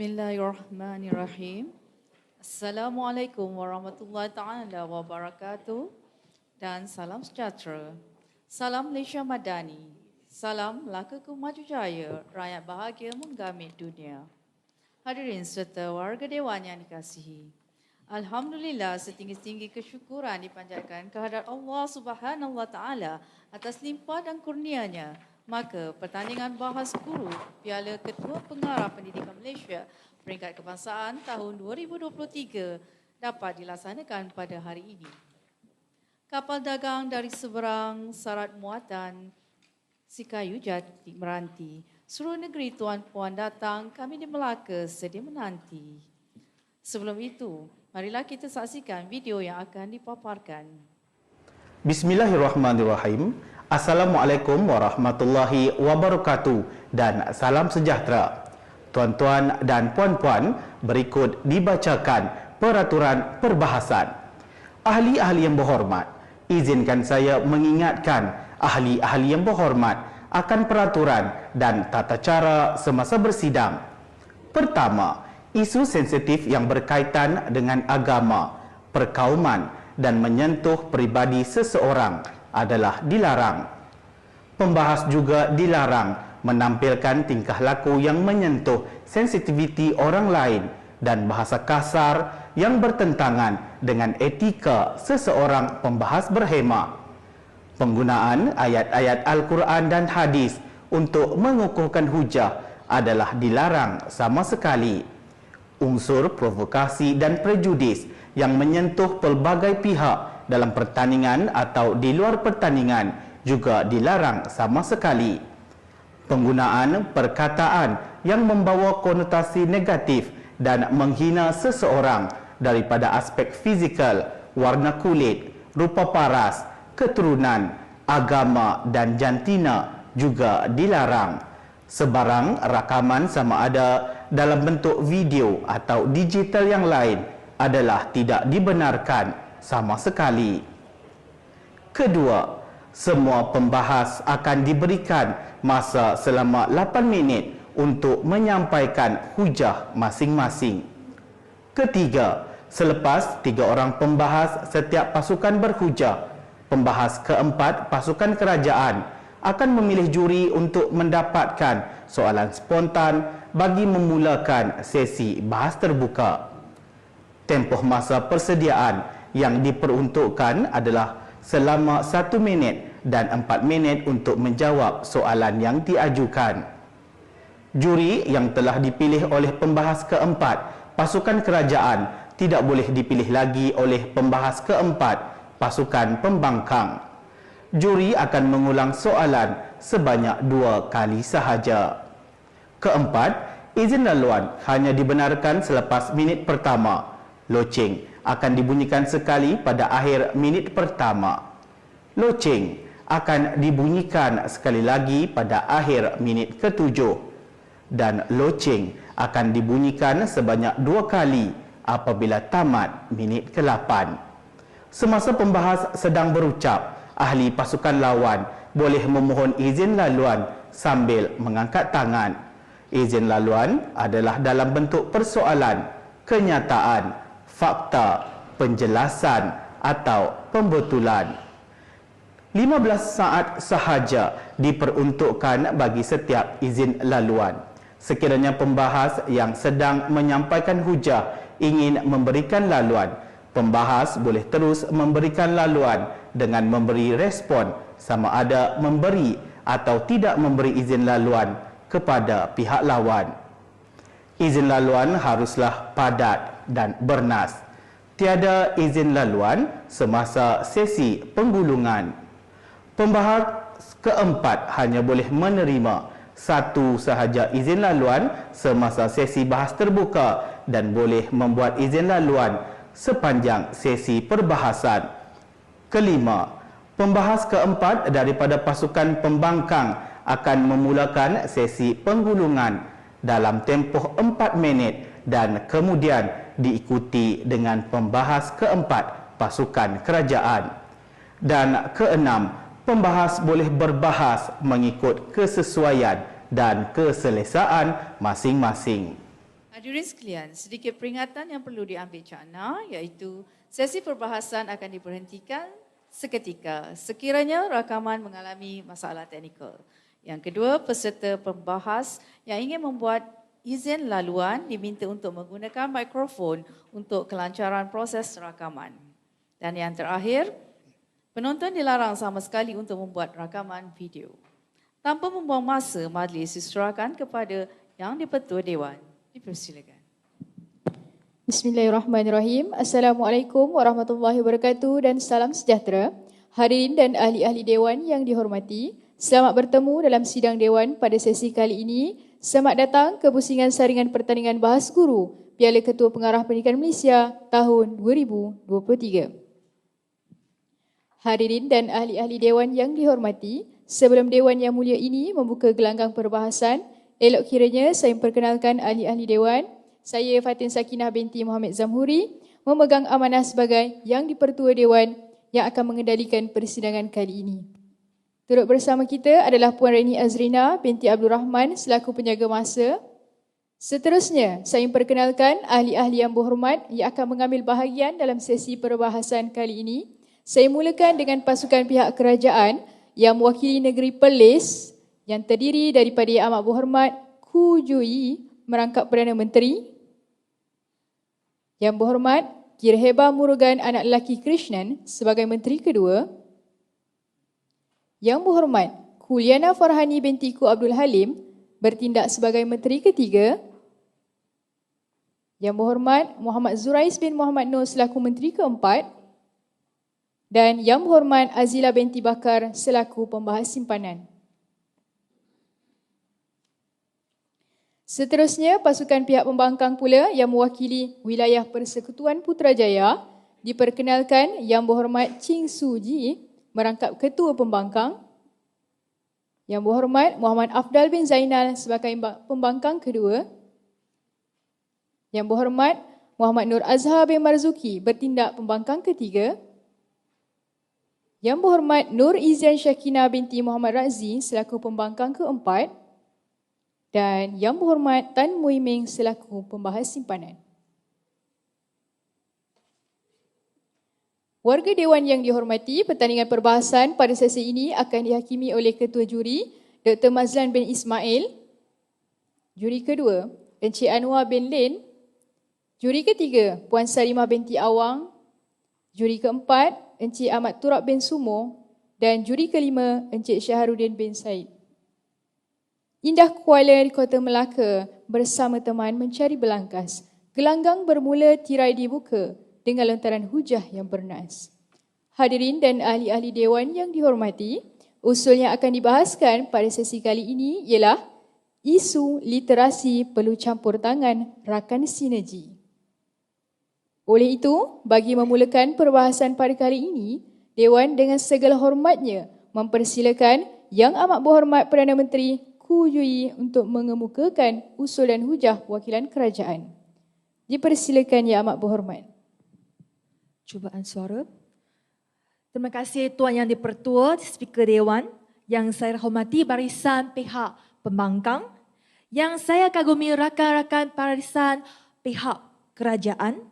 Bismillahirrahmanirrahim. Assalamualaikum warahmatullahi taala wabarakatuh dan salam sejahtera. Salam Malaysia Madani. Salam Melaka Maju Jaya, rakyat bahagia menggamit dunia. Hadirin serta warga dewan yang dikasihi. Alhamdulillah, setinggi-tinggi kesyukuran dipanjatkan kehadrat Allah Subhanahu wa taala atas limpah dan kurnianya. Maka pertandingan bahas guru Piala Ketua Pengarah Pendidikan Malaysia peringkat kebangsaan tahun 2023 dapat dilaksanakan pada hari ini. Kapal dagang dari seberang syarat muatan Sikayu Jati Meranti, seluruh negeri tuan-puan datang, kami di Melaka sedia menanti. Sebelum itu, marilah kita saksikan video yang akan dipaparkan. Bismillahirrahmanirrahim. Assalamualaikum warahmatullahi wabarakatuh dan salam sejahtera. Tuan-tuan dan puan-puan, berikut dibacakan peraturan perbahasan. Ahli-ahli yang berhormat, izinkan saya mengingatkan ahli-ahli yang berhormat akan peraturan dan tata cara semasa bersidang. Pertama, isu sensitif yang berkaitan dengan agama, perkauman dan menyentuh peribadi seseorang adalah dilarang. Pembahas juga dilarang menampilkan tingkah laku yang menyentuh sensitiviti orang lain dan bahasa kasar yang bertentangan dengan etika seseorang pembahas berhema. Penggunaan ayat-ayat Al-Quran dan hadis untuk mengukuhkan hujah adalah dilarang sama sekali. Unsur provokasi dan prejudis yang menyentuh pelbagai pihak dalam pertandingan atau di luar pertandingan juga dilarang sama sekali. Penggunaan perkataan yang membawa konotasi negatif dan menghina seseorang daripada aspek fizikal, warna kulit, rupa paras, keturunan, agama dan jantina juga dilarang. Sebarang rakaman sama ada dalam bentuk video atau digital yang lain adalah tidak dibenarkan sama sekali. Kedua, semua pembahas akan diberikan masa selama 8 minit untuk menyampaikan hujah masing-masing. Ketiga, selepas 3 orang pembahas setiap pasukan berhujah, pembahas keempat pasukan kerajaan akan memilih juri untuk mendapatkan soalan spontan bagi memulakan sesi bahas terbuka. Tempoh masa persediaan yang diperuntukkan adalah selama 1 minit dan 4 minit untuk menjawab soalan yang diajukan. Juri yang telah dipilih oleh pembahas keempat pasukan kerajaan tidak boleh dipilih lagi oleh pembahas keempat pasukan pembangkang. Juri akan mengulang soalan sebanyak 2 kali sahaja. Keempat, izin laluan hanya dibenarkan selepas minit pertama. Loceng akan dibunyikan sekali pada akhir minit pertama. Loceng akan dibunyikan sekali lagi pada akhir minit ke-7. Dan loceng akan dibunyikan sebanyak 2 kali apabila tamat minit ke-8. Semasa pembahas sedang berucap, ahli pasukan lawan boleh memohon izin laluan sambil mengangkat tangan. Izin laluan adalah dalam bentuk persoalan, kenyataan, fakta, penjelasan atau pembetulan. 15 saat sahaja diperuntukkan bagi setiap izin laluan. Sekiranya pembahas yang sedang menyampaikan hujah ingin memberikan laluan, pembahas boleh terus memberikan laluan dengan memberi respon sama ada memberi atau tidak memberi izin laluan kepada pihak lawan. Izin laluan haruslah padat dan bernas. Tiada izin laluan semasa sesi penggulungan. Pembahas keempat hanya boleh menerima 1 sahaja izin laluan semasa sesi bahas terbuka dan boleh membuat izin laluan sepanjang sesi perbahasan. Kelima, pembahas keempat daripada pasukan pembangkang akan memulakan sesi penggulungan dalam tempoh 4 minit dan kemudian diikuti dengan pembahas keempat pasukan kerajaan. Dan keenam, pembahas boleh berbahas mengikut kesesuaian dan keselesaan masing-masing. Hadirin sekalian, sedikit peringatan yang perlu diambil cakna iaitu sesi perbahasan akan diberhentikan seketika sekiranya rakaman mengalami masalah teknikal. Yang kedua, peserta pembahas yang ingin membuat izin laluan diminta untuk menggunakan mikrofon untuk kelancaran proses rakaman. Dan yang terakhir, penonton dilarang sama sekali untuk membuat rakaman video. Tanpa membuang masa, majlis diserahkan kepada Yang di-Pertua Dewan. Dipersilakan. Bismillahirrahmanirrahim. Assalamualaikum warahmatullahi wabarakatuh dan salam sejahtera. Hadirin dan ahli-ahli Dewan yang dihormati, selamat bertemu dalam sidang Dewan pada sesi kali ini. Selamat datang ke pusingan saringan pertandingan bahas guru Piala Ketua Pengarah Pendidikan Malaysia tahun 2023. Hadirin dan ahli-ahli Dewan yang dihormati, sebelum Dewan yang mulia ini membuka gelanggang perbahasan, elok kiranya saya memperkenalkan ahli-ahli Dewan. Saya Fatin Sakinah binti Muhammad Zamhuri memegang amanah sebagai Yang di-Pertua Dewan yang akan mengendalikan persidangan kali ini. Turut bersama kita adalah Puan Reni Azrina binti Abdul Rahman selaku penjaga masa. Seterusnya, saya memperkenalkan ahli-ahli yang berhormat yang akan mengambil bahagian dalam sesi perbahasan kali ini. Saya mulakan dengan pasukan pihak kerajaan yang mewakili negeri Perlis yang terdiri daripada Yang Amat Berhormat Koo Joo Yee merangkap Perdana Menteri, Yang Berhormat Kirheba Murugan anak lelaki Krishnan sebagai Menteri Kedua, Yang Berhormat Kuliana Farhani binti Ku Abdul Halim bertindak sebagai Menteri Ketiga, Yang Berhormat Muhammad Zurais bin Muhammad Nur selaku Menteri Keempat, dan Yang Berhormat Azila binti Bakar selaku Pembahas Simpanan. Seterusnya, pasukan pihak pembangkang pula yang mewakili wilayah Persekutuan Putrajaya diperkenalkan Yang Berhormat Ching Soo Ji merangkap Ketua Pembangkang, Yang Berhormat Muhammad Afdal bin Zainal sebagai Pembangkang Kedua, Yang Berhormat Muhammad Nur Azhar bin Marzuki bertindak Pembangkang Ketiga, Yang Berhormat Nur Izian Syakina binti Muhammad Razi selaku Pembangkang Keempat, dan Yang Berhormat Tan Mui Ming selaku Pembahas Simpanan. Warga Dewan yang dihormati, pertandingan perbahasan pada sesi ini akan dihakimi oleh Ketua Juri Dr. Mazlan bin Ismail, Juri kedua Encik Anwar bin Lin, Juri ketiga Puan Sarimah binti Awang, Juri keempat Encik Ahmad Turab bin Sumo, dan Juri kelima Encik Syaharuddin bin Said. Indah Kuala di Kota Melaka bersama teman mencari belangkas. Gelanggang bermula tirai dibuka dengan lontaran hujah yang bernas. Hadirin dan ahli-ahli Dewan yang dihormati, usul yang akan dibahaskan pada sesi kali ini ialah isu literasi perlu campur tangan rakan sinergi. Oleh itu, bagi memulakan perbahasan pada kali ini, Dewan dengan segala hormatnya mempersilakan Yang Amat Berhormat Perdana Menteri Koo Joo Yee untuk mengemukakan usul dan hujah wakilan kerajaan. Dipersilakan Yang Amat Berhormat. Cubaan suara. Terima kasih Tuan Yang di-Pertua, Speaker Dewan, yang saya hormati barisan pihak pembangkang, yang saya kagumi rakan-rakan barisan pihak kerajaan,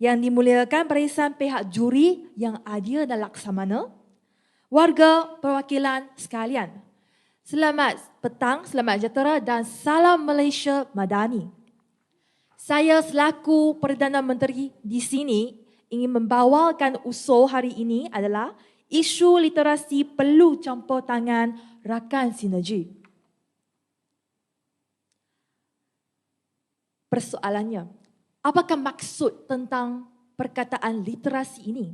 yang dimuliakan barisan pihak juri yang adil dan laksamana, warga perwakilan sekalian. Selamat petang, selamat sejahtera dan salam Malaysia Madani. Saya selaku Perdana Menteri di sini ingin membawakan usul hari ini adalah isu literasi perlu campur tangan rakan sinergi. Persoalannya, apakah maksud tentang perkataan literasi ini?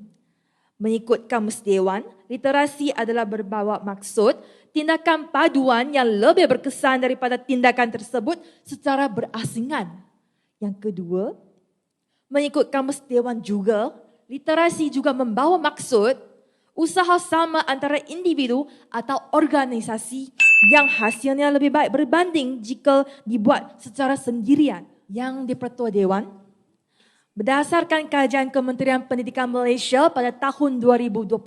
Mengikut Kamus Dewan, literasi adalah berbawa maksud tindakan paduan yang lebih berkesan daripada tindakan tersebut secara berasingan. Yang kedua, mengikut Kamus Dewan juga, literasi juga membawa maksud usaha sama antara individu atau organisasi yang hasilnya lebih baik berbanding jika dibuat secara sendirian. Yang di-Pertua Dewan, berdasarkan kajian Kementerian Pendidikan Malaysia pada tahun 2022,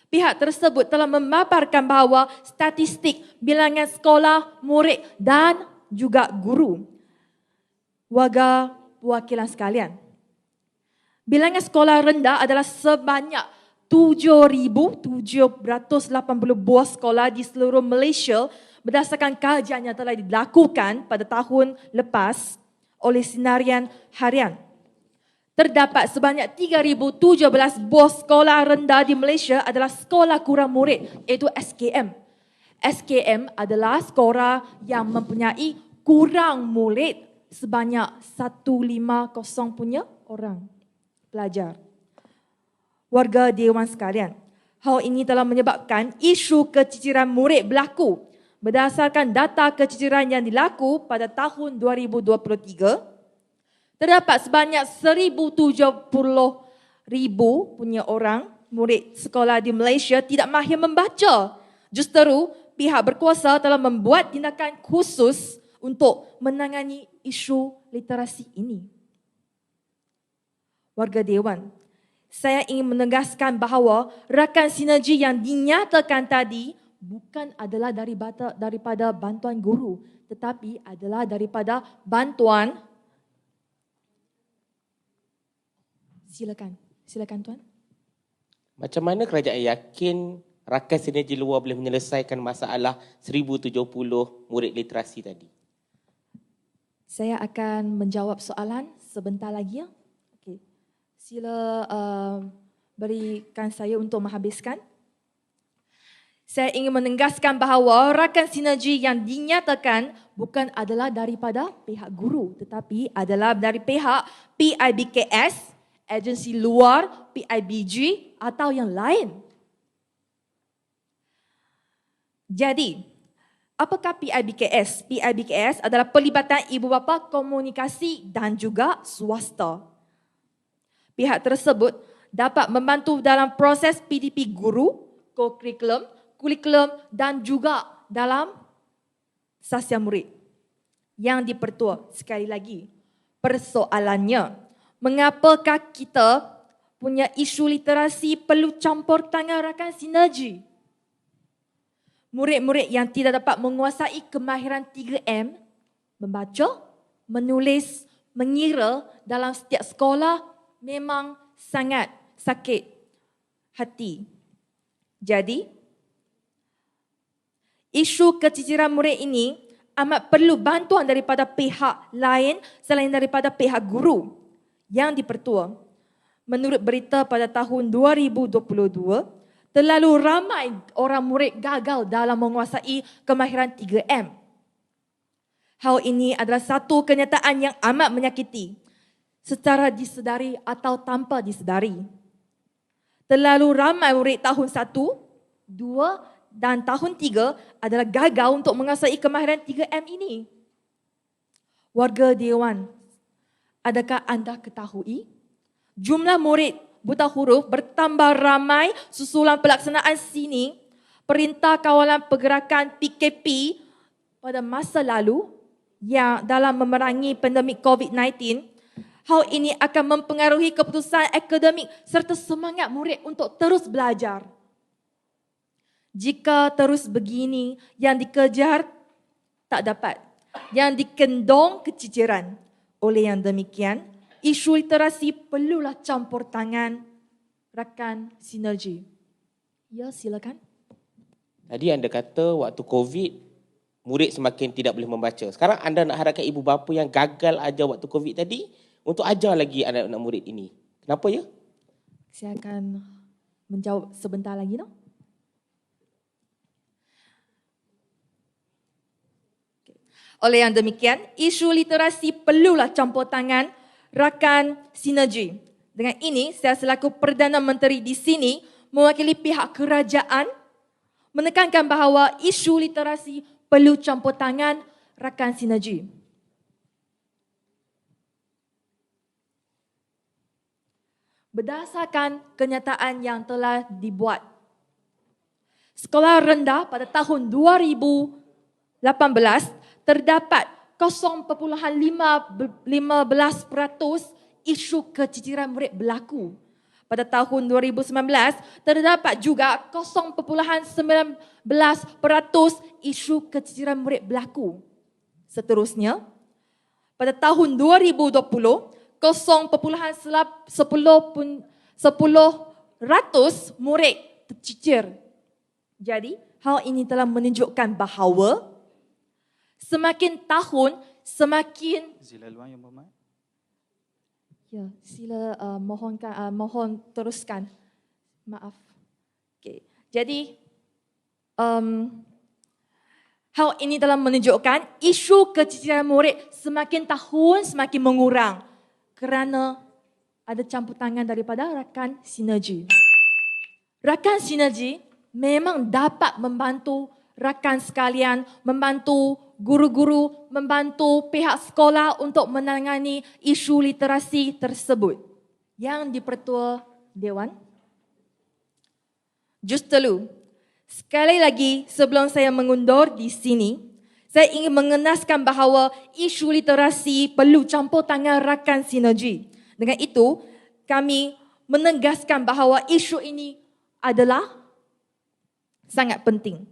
pihak tersebut telah memaparkan bahawa statistik bilangan sekolah, murid dan juga guru Warga perwakilan sekalian, bilangan sekolah rendah adalah sebanyak 7,780 buah sekolah di seluruh Malaysia berdasarkan kajian yang telah dilakukan pada tahun lepas oleh Sinarian Harian. Terdapat sebanyak 3,017 buah sekolah rendah di Malaysia adalah sekolah kurang murid, iaitu SKM. SKM adalah sekolah yang mempunyai kurang murid sebanyak 150 punya orang pelajar. Warga Dewan sekalian, hal ini telah menyebabkan isu keciciran murid berlaku. Berdasarkan data keciciran yang dilaku pada tahun 2023, terdapat sebanyak 1,070,000 punya orang murid sekolah di Malaysia tidak mahir membaca. Justeru, pihak berkuasa telah membuat tindakan khusus untuk menangani isu literasi ini. Warga Dewan, saya ingin menegaskan bahawa rakan sinergi yang dinyatakan tadi bukan adalah daripada bantuan guru, tetapi adalah daripada bantuan. Silakan Tuan. Macam mana kerajaan yakin rakan sinergi luar boleh menyelesaikan masalah 1,070 murid literasi tadi? Saya akan menjawab soalan sebentar lagi ya. Okey. Sila berikan saya untuk menghabiskan. Saya ingin menegaskan bahawa rakan sinergi yang dinyatakan bukan adalah daripada pihak guru, tetapi adalah dari pihak PIBKS, agensi luar, PIBG atau yang lain. Jadi, apakah PIBKS? PIBKS adalah pelibatan ibu bapa, komunikasi dan juga swasta. Pihak tersebut dapat membantu dalam proses PDP guru, kurikulum dan juga dalam sasian murid. Yang dipertua, sekali lagi, persoalannya, mengapakah kita punya isu literasi perlu campur tangan rakan sinergi? Murid-murid yang tidak dapat menguasai kemahiran 3M, membaca, menulis, mengira dalam setiap sekolah memang sangat sakit hati. Jadi, isu keciciran murid ini amat perlu bantuan daripada pihak lain selain daripada pihak guru. Yang dipertua, menurut berita pada tahun 2022, terlalu ramai orang murid gagal dalam menguasai kemahiran 3M. Hal ini adalah satu kenyataan yang amat menyakiti, secara disedari atau tanpa disedari. Terlalu ramai murid tahun 1, 2 dan tahun 3 adalah gagal untuk menguasai kemahiran 3M ini. Warga Dewan, adakah anda ketahui jumlah murid buta huruf bertambah ramai susulan pelaksanaan sini Perintah Kawalan Pergerakan PKP pada masa lalu yang dalam memerangi pandemik COVID-19. Hal ini akan mempengaruhi keputusan akademik serta semangat murid untuk terus belajar. Jika terus begini, yang dikejar tak dapat, yang dikendong keciciran. Oleh yang demikian, isu literasi perlulah campur tangan rakan sinergi. Ya, silakan. Tadi anda kata waktu COVID, murid semakin tidak boleh membaca. Sekarang anda nak harapkan ibu bapa yang gagal ajar waktu COVID tadi untuk ajar lagi anak-anak murid ini. Kenapa ya? Saya akan menjawab sebentar lagi. No? Oleh yang demikian, isu literasi perlulah campur tangan rakan sinergi. Dengan ini, saya selaku Perdana Menteri di sini mewakili pihak kerajaan menekankan bahawa isu literasi perlu campur tangan rakan sinergi. Berdasarkan kenyataan yang telah dibuat, sekolah rendah pada tahun 2018 terdapat 0.15% isu keciciran murid berlaku. Pada tahun 2019, terdapat juga 0.19% isu keciciran murid berlaku. Seterusnya, pada tahun 2020, 0.10% murid tercicir. Jadi, hal ini telah menunjukkan bahawa semakin tahun, semakin... Sila luar yang berhormat. Ya, sila mohon teruskan. Maaf. Okay. Jadi, hal ini telah menunjukkan isu keciciran murid semakin tahun semakin mengurang kerana ada campur tangan daripada rakan sinergi. Rakan sinergi memang dapat membantu rakan sekalian, membantu guru-guru, membantu pihak sekolah untuk menangani isu literasi tersebut. Yang di-Pertua Dewan. Justalu, sekali lagi sebelum saya mengundur di sini, saya ingin mengenaskan bahawa isu literasi perlu campur tangan rakan sinergi. Dengan itu, kami menegaskan bahawa isu ini adalah sangat penting.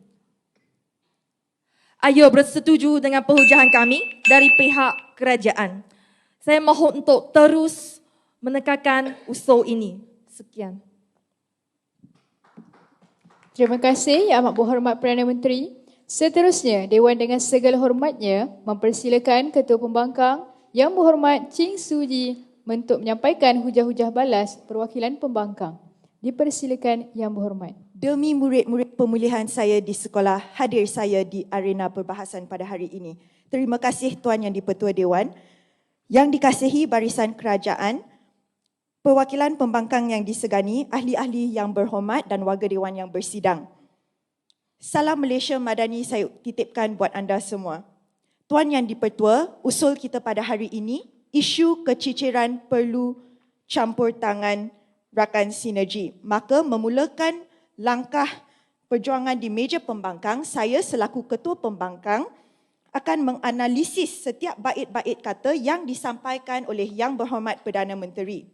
Ayo bersetuju dengan perhujaan kami dari pihak kerajaan. Saya mohon untuk terus menekankan usul ini. Sekian. Terima kasih Yang Amat Berhormat Perdana Menteri. Seterusnya, Dewan dengan segala hormatnya mempersilakan Ketua Pembangkang Yang Berhormat Ching Suji untuk menyampaikan hujah-hujah balas perwakilan pembangkang. Dipersilakan Yang Berhormat. Demi murid-murid pemulihan saya di sekolah, hadir saya di arena perbahasan pada hari ini. Terima kasih Tuan Yang di-Pertua Dewan, yang dikasihi barisan kerajaan, perwakilan pembangkang yang disegani, ahli-ahli yang berhormat dan warga Dewan yang bersidang. Salam Malaysia Madani saya titipkan buat anda semua. Tuan Yang di-Pertua, usul kita pada hari ini, isu keciciran perlu campur tangan rakan sinergi. Maka memulakan langkah perjuangan di meja pembangkang, saya selaku Ketua Pembangkang akan menganalisis setiap bait-bait kata yang disampaikan oleh Yang Berhormat Perdana Menteri.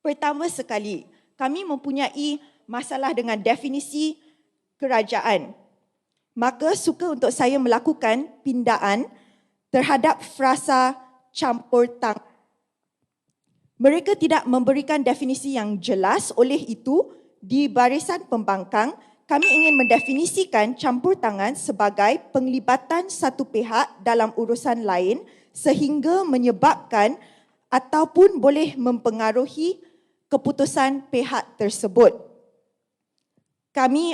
Pertama sekali, kami mempunyai masalah dengan definisi kerajaan. Maka suka untuk saya melakukan pindaan terhadap frasa campur tangan. Mereka tidak memberikan definisi yang jelas, oleh itu di barisan pembangkang, kami ingin mendefinisikan campur tangan sebagai penglibatan satu pihak dalam urusan lain sehingga menyebabkan ataupun boleh mempengaruhi keputusan pihak tersebut. Kami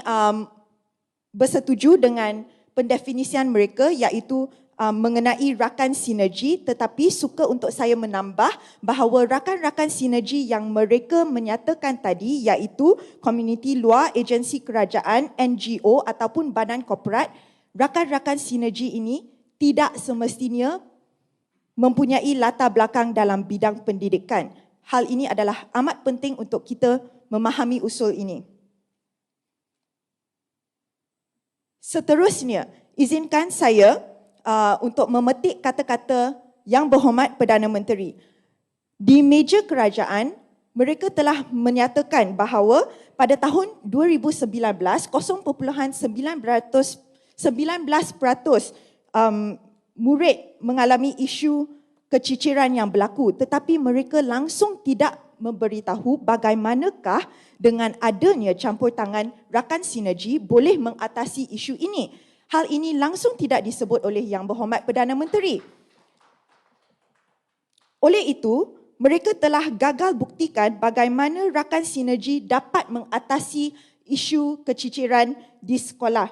bersetuju dengan pendefinisian mereka iaitu mengenai rakan sinergi, tetapi suka untuk saya menambah bahawa rakan-rakan sinergi yang mereka menyatakan tadi iaitu komuniti luar, agensi kerajaan, NGO ataupun badan korporat, rakan-rakan sinergi ini tidak semestinya mempunyai latar belakang dalam bidang pendidikan. Hal ini adalah amat penting untuk kita memahami usul ini. Seterusnya, izinkan saya untuk memetik kata-kata Yang Berhormat Perdana Menteri. Di meja kerajaan, mereka telah menyatakan bahawa pada tahun 2019, 0.19% murid mengalami isu keciciran yang berlaku, tetapi mereka langsung tidak memberitahu bagaimanakah dengan adanya campur tangan rakan sinergi boleh mengatasi isu ini. Hal ini langsung tidak disebut oleh Yang Berhormat Perdana Menteri. Oleh itu, mereka telah gagal buktikan bagaimana rakan sinergi dapat mengatasi isu keciciran di sekolah.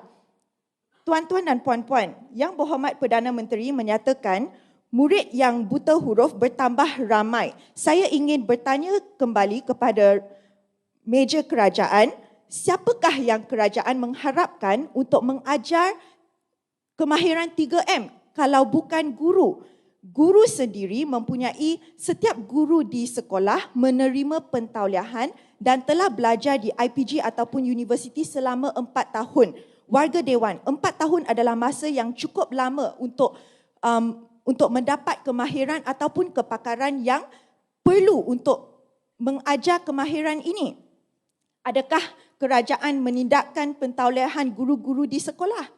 Tuan-tuan dan puan-puan, Yang Berhormat Perdana Menteri menyatakan murid yang buta huruf bertambah ramai. Saya ingin bertanya kembali kepada meja kerajaan, siapakah yang kerajaan mengharapkan untuk mengajar kemahiran 3M kalau bukan guru? Guru sendiri mempunyai, setiap guru di sekolah menerima pentauliahan dan telah belajar di IPG ataupun universiti selama 4 tahun. Warga Dewan, 4 tahun adalah masa yang cukup lama untuk mendapat kemahiran ataupun kepakaran yang perlu untuk mengajar kemahiran ini. Adakah kerajaan menindakkan pentauliahan guru-guru di sekolah?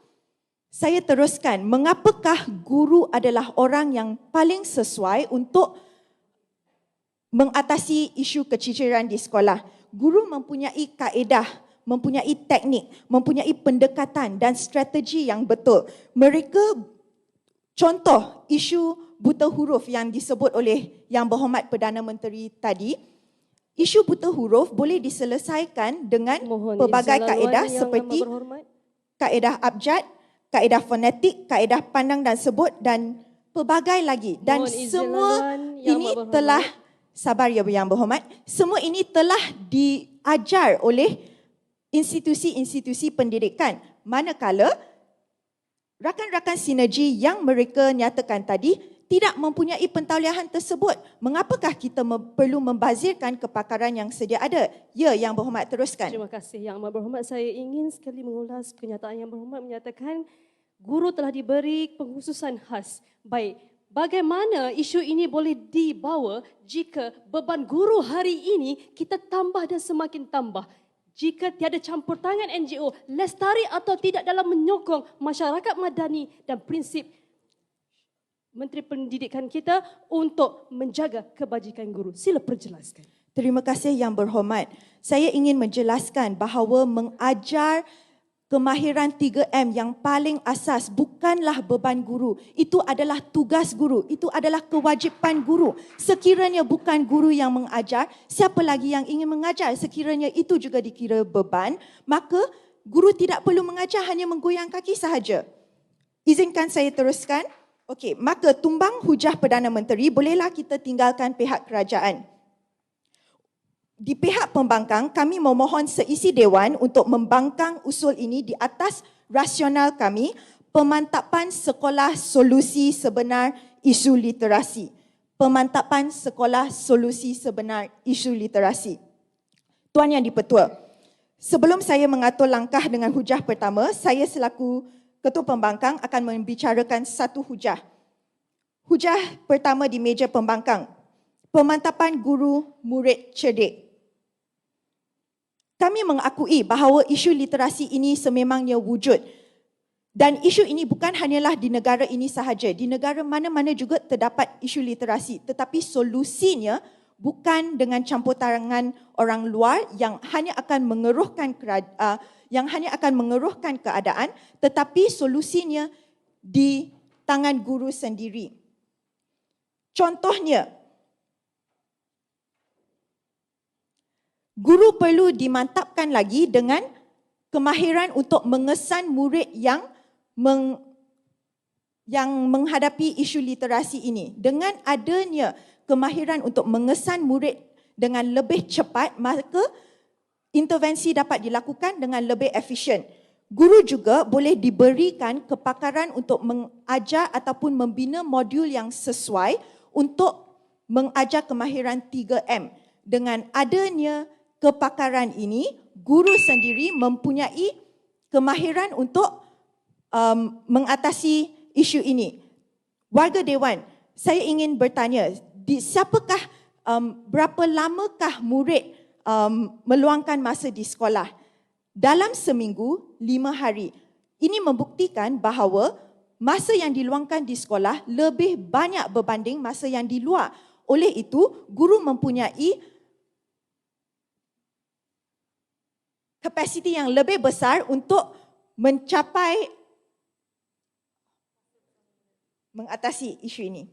Saya teruskan, mengapakah guru adalah orang yang paling sesuai untuk mengatasi isu keciciran di sekolah? Guru mempunyai kaedah, mempunyai teknik, mempunyai pendekatan dan strategi yang betul. Mereka, contoh isu buta huruf yang disebut oleh Yang Berhormat Perdana Menteri tadi, isu buta huruf boleh diselesaikan dengan pelbagai kaedah seperti kaedah abjad, kaedah fonetik, kaedah pandang dan sebut dan pelbagai lagi. Dan semua ini telah, sabar ya Yang Berhormat, semua ini telah diajar oleh institusi-institusi pendidikan. Manakala rakan-rakan sinergi yang mereka nyatakan tadi tidak mempunyai pentauliahan tersebut. Mengapakah kita perlu membazirkan kepakaran yang sedia ada? Ya, Yang Berhormat, teruskan. Terima kasih Yang Amat Berhormat. Saya ingin sekali mengulas kenyataan Yang Berhormat menyatakan guru telah diberi pengkhususan khas. Baik, bagaimana isu ini boleh dibawa jika beban guru hari ini kita tambah dan semakin tambah? Jika tiada campur tangan NGO, lestari atau tidak dalam menyokong masyarakat madani dan prinsip Menteri Pendidikan kita untuk menjaga kebajikan guru. Sila perjelaskan. Terima kasih Yang Berhormat. Saya ingin menjelaskan bahawa mengajar kemahiran 3M yang paling asas bukanlah beban guru. Itu adalah tugas guru. Itu adalah kewajipan guru. Sekiranya bukan guru yang mengajar, siapa lagi yang ingin mengajar? Sekiranya itu juga dikira beban, maka guru tidak perlu mengajar, hanya menggoyang kaki sahaja. Izinkan saya teruskan. Okey, maka tumbang hujah Perdana Menteri bolehlah kita tinggalkan pihak kerajaan. Di pihak pembangkang, kami memohon seisi Dewan untuk membangkang usul ini di atas rasional kami, pemantapan sekolah solusi sebenar isu literasi. Pemantapan sekolah solusi sebenar isu literasi. Tuan Yang di-Pertua, sebelum saya mengatur langkah dengan hujah pertama, saya selaku Ketua Pembangkang akan membicarakan satu hujah. Hujah pertama di meja pembangkang, pemantapan guru murid cerdik. Kami mengakui bahawa isu literasi ini sememangnya wujud. Dan isu ini bukan hanyalah di negara ini sahaja. Di negara mana-mana juga terdapat isu literasi. Tetapi solusinya bukan dengan campur tangan orang luar yang hanya akan mengeruhkan keadaan, tetapi solusinya di tangan guru sendiri. Contohnya, guru perlu dimantapkan lagi dengan kemahiran untuk mengesan murid yang menghadapi isu literasi ini. Dengan adanya kemahiran untuk mengesan murid dengan lebih cepat, maka intervensi dapat dilakukan dengan lebih efisien. Guru juga boleh diberikan kepakaran untuk mengajar ataupun membina modul yang sesuai untuk mengajar kemahiran 3M. Dengan adanya kepakaran ini, guru sendiri mempunyai kemahiran untuk mengatasi isu ini. Warga Dewan, saya ingin bertanya, berapa lamakah murid meluangkan masa di sekolah? Dalam seminggu, 5 hari. Ini membuktikan bahawa masa yang diluangkan di sekolah lebih banyak berbanding masa yang di luar. Oleh itu, guru mempunyai kapasiti yang lebih besar untuk mengatasi isu ini.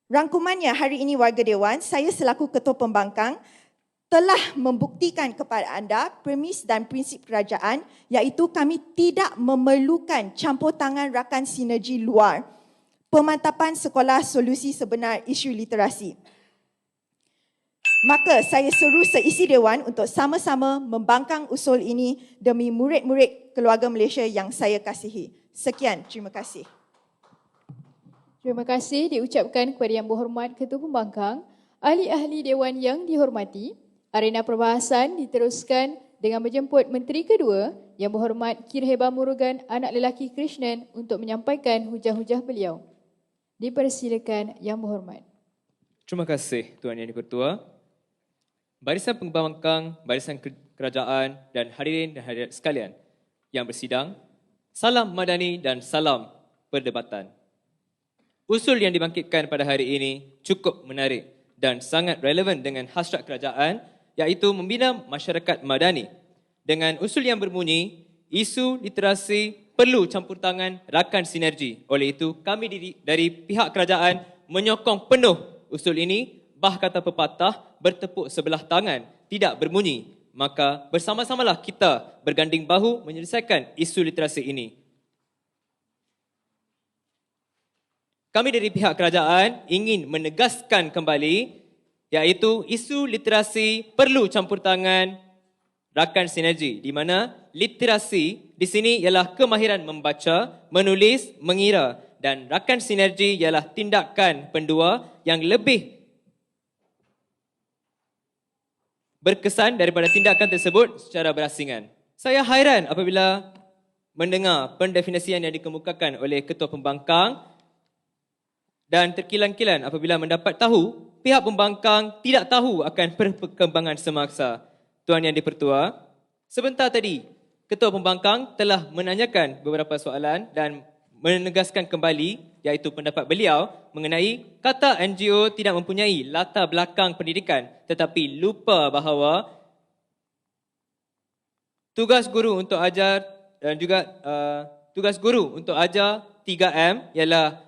Rangkumannya hari ini warga Dewan, saya selaku Ketua Pembangkang telah membuktikan kepada anda premis dan prinsip kerajaan, iaitu kami tidak memerlukan campur tangan rakan sinergi luar. Pemantapan sekolah solusi sebenar isu literasi. Maka saya seru seisi Dewan untuk sama-sama membangkang usul ini demi murid-murid keluarga Malaysia yang saya kasihi. Sekian, terima kasih. Terima kasih diucapkan kepada Yang Berhormat Ketua Pembangkang, ahli-ahli Dewan yang dihormati. Arena perbahasan diteruskan dengan menjemput Menteri Kedua, Yang Berhormat Kirheba Murugan Anak Lelaki Krishnan untuk menyampaikan hujah-hujah beliau. Dipersilakan Yang Berhormat. Terima kasih Tuan Yang di-Pertua. Barisan Pembangkang, Barisan kerajaan dan hadirin dan hadirat sekalian yang bersidang, salam madani dan salam perdebatan. Usul yang dibangkitkan pada hari ini cukup menarik dan sangat relevan dengan hasrat kerajaan, iaitu membina masyarakat madani. Dengan usul yang berbunyi, isu literasi perlu campur tangan rakan sinergi. Oleh itu, kami dari pihak kerajaan menyokong penuh usul ini. Bah kata pepatah, bertepuk sebelah tangan tidak berbunyi. Maka bersama-samalah kita berganding bahu menyelesaikan isu literasi ini. Kami dari pihak kerajaan ingin menegaskan kembali, iaitu isu literasi perlu campur tangan rakan sinergi, di mana literasi di sini ialah kemahiran membaca, menulis, mengira, dan rakan sinergi ialah tindakan pendua yang lebih berkesan daripada tindakan tersebut secara berasingan. Saya hairan apabila mendengar pendefinisian yang dikemukakan oleh Ketua Pembangkang dan terkilan-kilan apabila mendapat tahu pihak pembangkang tidak tahu akan perkembangan semasa. Tuan Yang di-Pertua, sebentar tadi Ketua Pembangkang telah menanyakan beberapa soalan dan menegaskan kembali, iaitu pendapat beliau mengenai kata NGO tidak mempunyai latar belakang pendidikan, tetapi lupa bahawa tugas guru untuk ajar dan juga tugas guru untuk ajar 3M ialah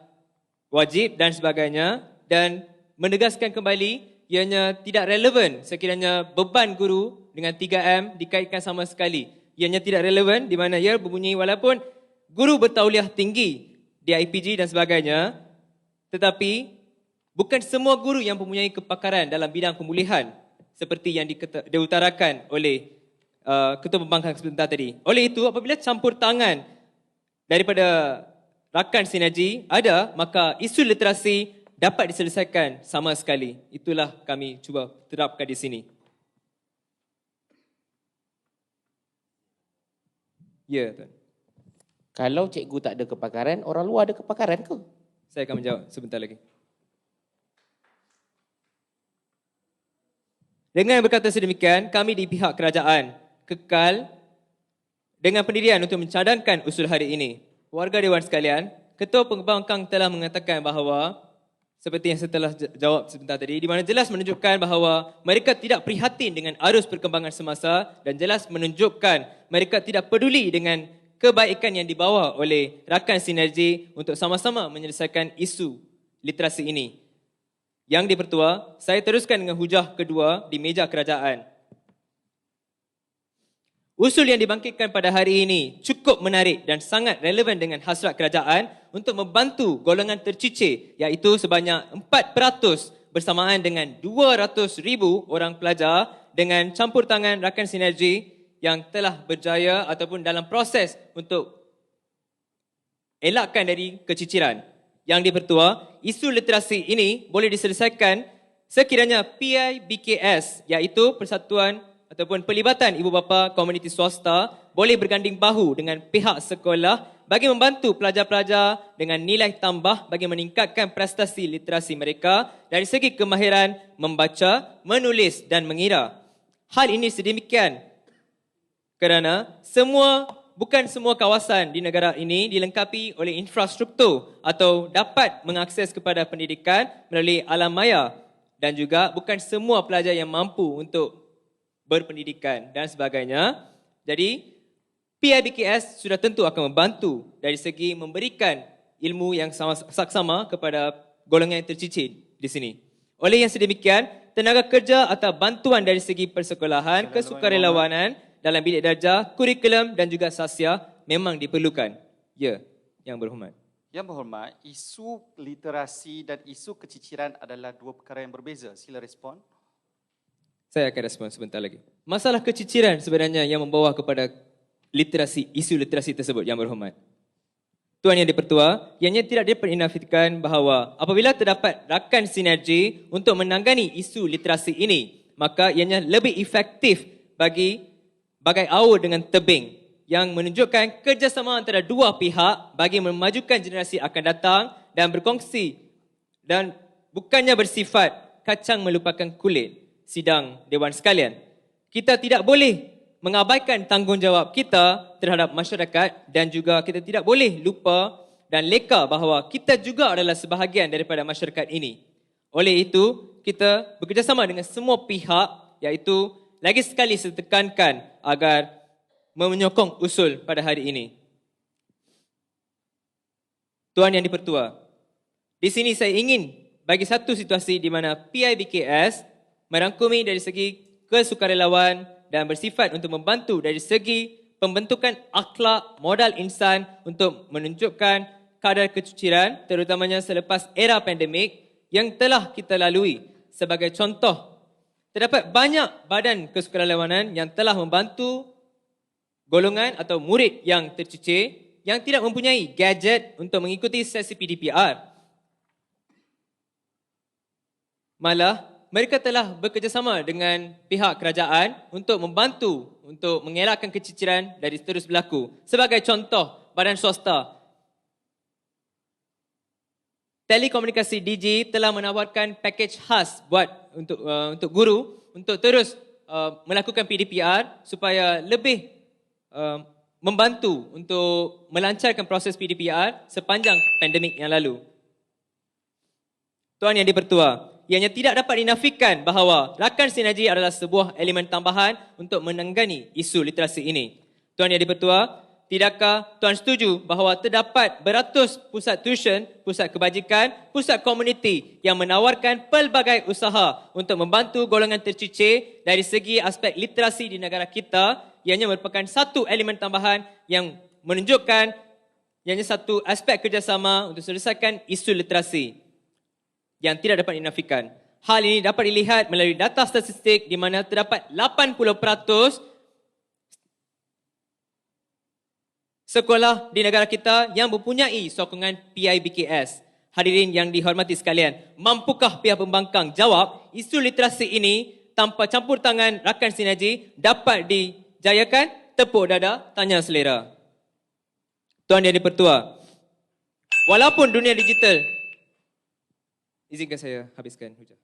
wajib dan sebagainya, dan menegaskan kembali ianya tidak relevan sekiranya beban guru dengan 3M dikaitkan sama sekali. Ianya tidak relevan di mana ia berbunyi walaupun guru bertauliah tinggi di IPG dan sebagainya, tetapi bukan semua guru yang mempunyai kepakaran dalam bidang pemulihan seperti yang diutarakan oleh Ketua Pembangkang sebentar tadi. Oleh itu, apabila campur tangan daripada rakan sinergi ada, maka isu literasi dapat diselesaikan sama sekali. Itulah kami cuba terapkan di sini. Ya, Tuan. Kalau cikgu tak ada kepakaran, orang luar ada kepakaran ke? Saya akan menjawab sebentar lagi. Dengan berkata sedemikian, kami di pihak kerajaan kekal dengan pendirian untuk mencadangkan usul hari ini. Warga Dewan sekalian, Ketua Pembangkang telah mengatakan bahawa, seperti yang saya telah jawab sebentar tadi, di mana jelas menunjukkan bahawa mereka tidak prihatin dengan arus perkembangan semasa dan jelas menunjukkan mereka tidak peduli dengan kebaikan yang dibawa oleh rakan sinergi untuk sama-sama menyelesaikan isu literasi ini. Yang di-Pertua, saya teruskan dengan hujah kedua di meja kerajaan. Usul yang dibangkitkan pada hari ini cukup menarik dan sangat relevan dengan hasrat kerajaan untuk membantu golongan tercicir, iaitu sebanyak 4% bersamaan dengan 200,000 orang pelajar dengan campur tangan rakan sinergi yang telah berjaya ataupun dalam proses untuk elakkan dari keciciran. Yang di-Pertua, isu literasi ini boleh diselesaikan sekiranya PIBKS, iaitu Persatuan ataupun pelibatan ibu bapa komuniti swasta boleh berganding bahu dengan pihak sekolah bagi membantu pelajar-pelajar dengan nilai tambah bagi meningkatkan prestasi literasi mereka dari segi kemahiran membaca, menulis dan mengira. Hal ini sedemikian kerana bukan semua kawasan di negara ini dilengkapi oleh infrastruktur atau dapat mengakses kepada pendidikan melalui alam maya, dan juga bukan semua pelajar yang mampu untuk berpendidikan dan sebagainya. Jadi PIBKS sudah tentu akan membantu dari segi memberikan ilmu yang saksama kepada golongan yang tercicir di sini. Oleh yang sedemikian, tenaga kerja atau bantuan dari segi persekolahan, kesukarelawanan dalam bilik darjah, kurikulum dan juga sasia memang diperlukan. Ya, Yang Berhormat. Yang Berhormat, isu literasi dan isu keciciran adalah dua perkara yang berbeza. Sila respon. Saya akan respon sebentar lagi. Masalah keciciran sebenarnya yang membawa kepada isu literasi tersebut, Yang Berhormat. Tuan Yang di-Pertua, ianya tidak dapat dinafikan bahawa apabila terdapat rakan sinergi untuk menangani isu literasi ini, maka ianya lebih efektif bagai aur dengan tebing yang menunjukkan kerjasama antara dua pihak bagi memajukan generasi akan datang dan berkongsi dan bukannya bersifat kacang melupakan kulit. Sidang Dewan sekalian, kita tidak boleh mengabaikan tanggungjawab kita terhadap masyarakat dan juga kita tidak boleh lupa dan leka bahawa kita juga adalah sebahagian daripada masyarakat ini. Oleh itu, kita bekerjasama dengan semua pihak, iaitu lagi sekali saya tekankan agar menyokong usul pada hari ini. Tuan Yang Dipertua, di sini saya ingin bagi satu situasi di mana PIBKS merangkumi dari segi kesukarelawan dan bersifat untuk membantu dari segi pembentukan akhlak modal insan untuk menunjukkan kadar kecuciran terutamanya selepas era pandemik yang telah kita lalui. Sebagai contoh, terdapat banyak badan kesukarelawanan yang telah membantu golongan atau murid yang tercicir yang tidak mempunyai gadget untuk mengikuti sesi PDPR. Malah, mereka telah bekerjasama dengan pihak kerajaan untuk membantu untuk mengelakkan keciciran dari terus berlaku. Sebagai contoh, badan swasta, Telekomunikasi Digi telah menawarkan pakej khas buat untuk guru untuk terus melakukan PDPR supaya lebih membantu untuk melancarkan proses PDPR sepanjang pandemik yang lalu. Tuan Yang Dipertua, ianya tidak dapat dinafikan bahawa rakan sinergi adalah sebuah elemen tambahan untuk menangani isu literasi ini. Tuan Yang Dipertua, tidakkah Tuan setuju bahawa terdapat beratus pusat tuition, pusat kebajikan, pusat komuniti yang menawarkan pelbagai usaha untuk membantu golongan tercicir dari segi aspek literasi di negara kita? Ianya merupakan satu elemen tambahan yang menunjukkan ianya satu aspek kerjasama untuk selesaikan isu literasi yang tidak dapat dinafikan. Hal ini dapat dilihat melalui data statistik di mana terdapat 80% sekolah di negara kita yang mempunyai sokongan PIBKS. Hadirin yang dihormati sekalian, mampukah pihak pembangkang jawab isu literasi ini tanpa campur tangan rakan sinergi dapat dijayakan? Tepuk dada, tanya selera. Tuan Yang Dipertua, walaupun dunia digital, izinkan saya habiskan hujah.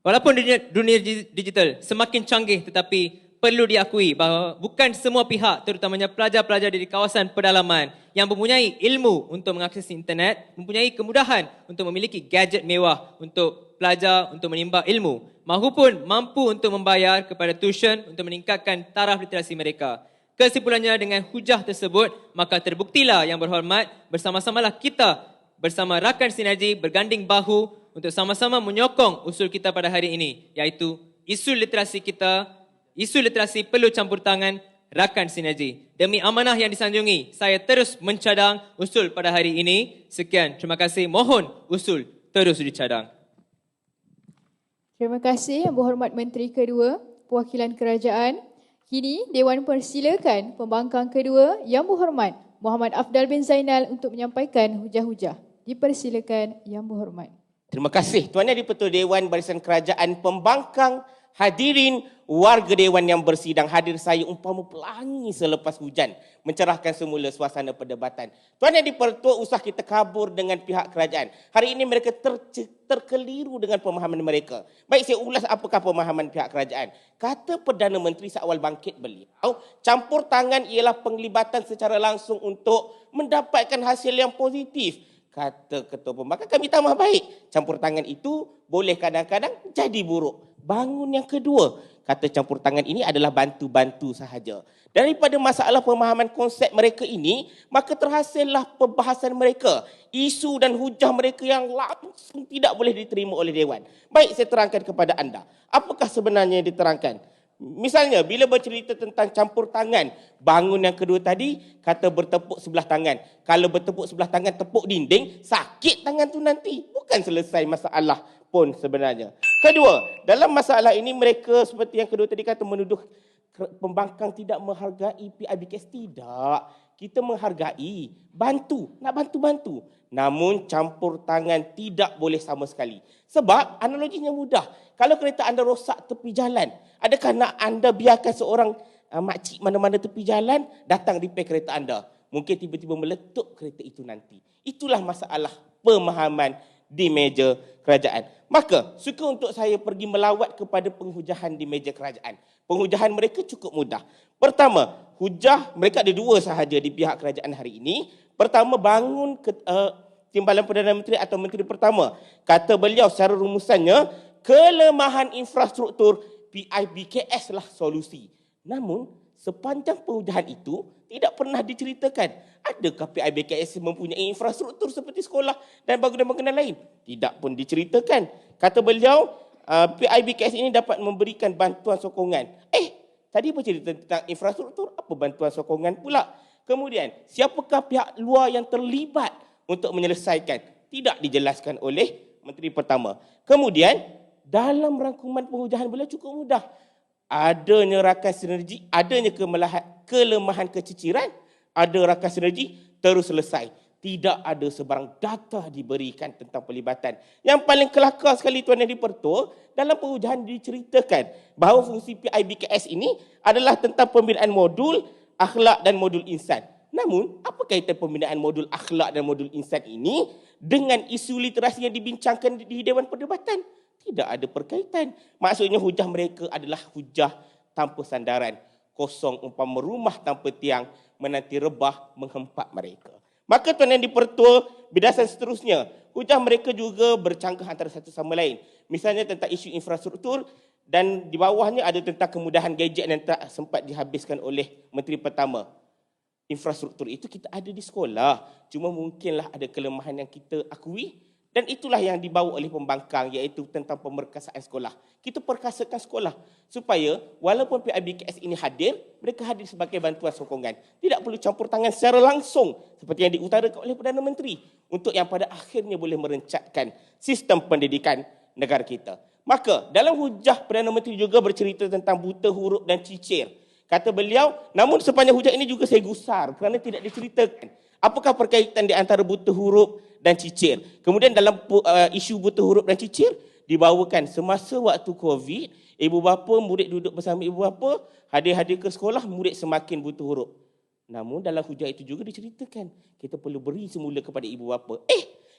Walaupun dunia digital semakin canggih tetapi perlu diakui bahawa bukan semua pihak terutamanya pelajar-pelajar dari kawasan pedalaman yang mempunyai ilmu untuk mengakses internet, mempunyai kemudahan untuk memiliki gadget mewah untuk pelajar untuk menimba ilmu, mahupun mampu untuk membayar kepada tuition untuk meningkatkan taraf literasi mereka. Kesimpulannya, dengan hujah tersebut, maka terbuktilah yang berhormat bersama-samalah kita bersama rakan sinergi berganding bahu untuk sama-sama menyokong usul kita pada hari ini, iaitu isu literasi kita. Isu literasi perlu campur tangan rakan sinergi. Demi amanah yang disanjungi, saya terus mencadang usul pada hari ini. Sekian, terima kasih. Mohon usul terus dicadang. Terima kasih Yang Berhormat Menteri Kedua, Perwakilan Kerajaan. Kini Dewan persilakan pembangkang kedua Yang Berhormat Muhammad Afdal bin Zainal untuk menyampaikan hujah-hujah. Dipersilakan Yang Berhormat. Terima kasih Tuan Yang Dipertua Dewan Barisan Kerajaan Pembangkang, hadirin warga Dewan yang bersidang, hadir saya umpama pelangi selepas hujan mencerahkan semula suasana perdebatan. Tuan Yang Dipertua, usah kita kabur dengan pihak kerajaan. Hari ini mereka terkeliru dengan pemahaman mereka. Baik, saya ulas apakah pemahaman pihak kerajaan. Kata Perdana Menteri seawal bangkit beliau, campur tangan ialah penglibatan secara langsung untuk mendapatkan hasil yang positif. Kata Ketua Pembangkang, kami tambah baik. Campur tangan itu boleh kadang-kadang jadi buruk. Bangun yang kedua, kata campur tangan ini adalah bantu-bantu sahaja. Daripada masalah pemahaman konsep mereka ini, maka terhasillah perbahasan mereka. Isu dan hujah mereka yang langsung tidak boleh diterima oleh Dewan. Baik, saya terangkan kepada anda. Apakah sebenarnya yang diterangkan? Misalnya, bila bercerita tentang campur tangan, bangun yang kedua tadi, kata bertepuk sebelah tangan. Kalau bertepuk sebelah tangan, tepuk dinding, sakit tangan tu nanti. Bukan selesai masalah pun sebenarnya. Kedua, dalam masalah ini mereka seperti yang kedua tadi kata menuduh pembangkang tidak menghargai PIBKS. Tidak. Kita menghargai, bantu, nak bantu-bantu. Namun campur tangan tidak boleh sama sekali. Sebab analoginya mudah. Kalau kereta anda rosak tepi jalan, adakah nak anda biarkan seorang makcik mana-mana tepi jalan datang repair kereta anda? Mungkin tiba-tiba meletup kereta itu nanti. Itulah masalah pemahaman di meja kerajaan. Maka, suka untuk saya pergi melawat kepada penghujahan di meja kerajaan. Penghujahan mereka cukup mudah. Pertama, hujah mereka ada dua sahaja di pihak kerajaan hari ini. Pertama, bangun Timbalan Perdana Menteri atau Menteri Pertama. Kata beliau secara rumusannya, kelemahan infrastruktur PIBKS lah solusi. Namun, sepanjang penghujahan itu tidak pernah diceritakan adakah PIBKS mempunyai infrastruktur seperti sekolah dan bangunan-bangunan lain. Tidak pun diceritakan. Kata beliau, PIBKS ini dapat memberikan bantuan sokongan. Tadi bercerita tentang infrastruktur, apa bantuan sokongan pula? Kemudian, siapakah pihak luar yang terlibat untuk menyelesaikan? Tidak dijelaskan oleh Menteri Pertama. Kemudian, dalam rangkuman penghujahan beliau cukup mudah. Adanya rakan sinergi, adanya kelemahan keciciran, ada rakan sinergi, terus selesai. Tidak ada sebarang data diberikan tentang pelibatan. Yang paling kelakar sekali Tuan Yang di-Pertua, dalam penghujahan diceritakan bahawa fungsi PIBKS ini adalah tentang pembinaan modul akhlak dan modul insan. Namun, apa kaitan pembinaan modul akhlak dan modul insan ini dengan isu literasi yang dibincangkan di Dewan Perdebatan? Tidak ada perkaitan. Maksudnya hujah mereka adalah hujah tanpa sandaran. Kosong umpama rumah tanpa tiang, menanti rebah menghempak mereka. Maka Tuan Yang di-Pertua, bidasan seterusnya, hujah mereka juga bercanggah antara satu sama lain. Misalnya tentang isu infrastruktur dan di bawahnya ada tentang kemudahan gadget yang tak sempat dihabiskan oleh Menteri Pertama. Infrastruktur itu kita ada di sekolah. Cuma mungkinlah ada kelemahan yang kita akui. Dan itulah yang dibawa oleh pembangkang, iaitu tentang pemerkasaan sekolah. Kita perkasakan sekolah supaya walaupun PIBKS ini hadir, mereka hadir sebagai bantuan sokongan. Tidak perlu campur tangan secara langsung seperti yang diutarakan oleh Perdana Menteri untuk yang pada akhirnya boleh merencatkan sistem pendidikan negara kita. Maka dalam hujah Perdana Menteri juga bercerita tentang buta huruf dan cicir. Kata beliau, namun sepanjang hujah ini juga saya gusar kerana tidak diceritakan apakah perkaitan di antara buta huruf dan cicir. Kemudian dalam isu buta huruf dan cicir dibawakan semasa waktu COVID, ibu bapa, murid duduk bersama ibu bapa, hadir-hadir ke sekolah, murid semakin buta huruf. Namun dalam hujah itu juga diceritakan, kita perlu beri semula kepada ibu bapa.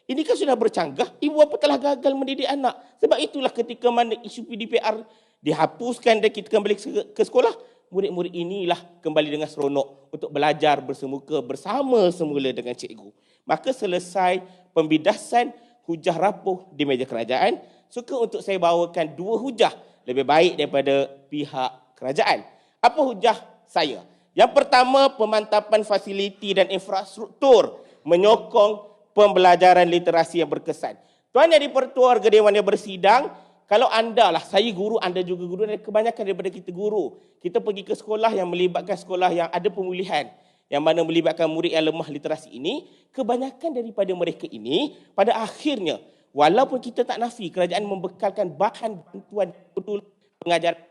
Ini kan sudah bercanggah, ibu bapa telah gagal mendidik anak. Sebab itulah ketika mana isu PDPR dihapuskan dan kita kembali ke sekolah, murid-murid inilah kembali dengan seronok untuk belajar bersemuka bersama semula dengan cikgu. Maka selesai pembidasan hujah rapuh di meja kerajaan, suka untuk saya bawakan dua hujah lebih baik daripada pihak kerajaan. Apa hujah saya? Yang pertama, pemantapan fasiliti dan infrastruktur menyokong pembelajaran literasi yang berkesan. Tuan Yang di-Pertua, warga Dewan yang bersidang, kalau anda lah, saya guru, anda juga guru, dan kebanyakan daripada kita guru, kita pergi ke sekolah yang melibatkan sekolah yang ada pemulihan, yang mana melibatkan murid yang lemah literasi ini, kebanyakan daripada mereka ini, pada akhirnya, walaupun kita tak nafi kerajaan membekalkan bahan bantuan betul pengajaran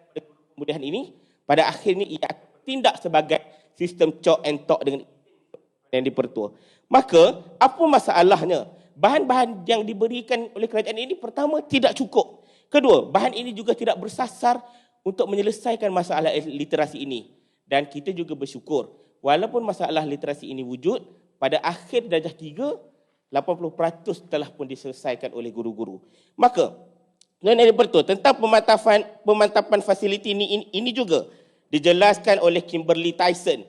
kemudahan ini, pada akhirnya ia tindak sebagai sistem chalk and talk dengan Yang di-Pertua. Maka, apa masalahnya? Bahan-bahan yang diberikan oleh kerajaan ini, pertama, tidak cukup. Kedua, bahan ini juga tidak bersasar untuk menyelesaikan masalah literasi ini. Dan kita juga bersyukur, walaupun masalah literasi ini wujud, pada akhir darjah 3, 80% telah pun diselesaikan oleh guru-guru. Maka, Yang di-Pertua, tentang pemantapan fasiliti ini juga dijelaskan oleh Kimberly Tyson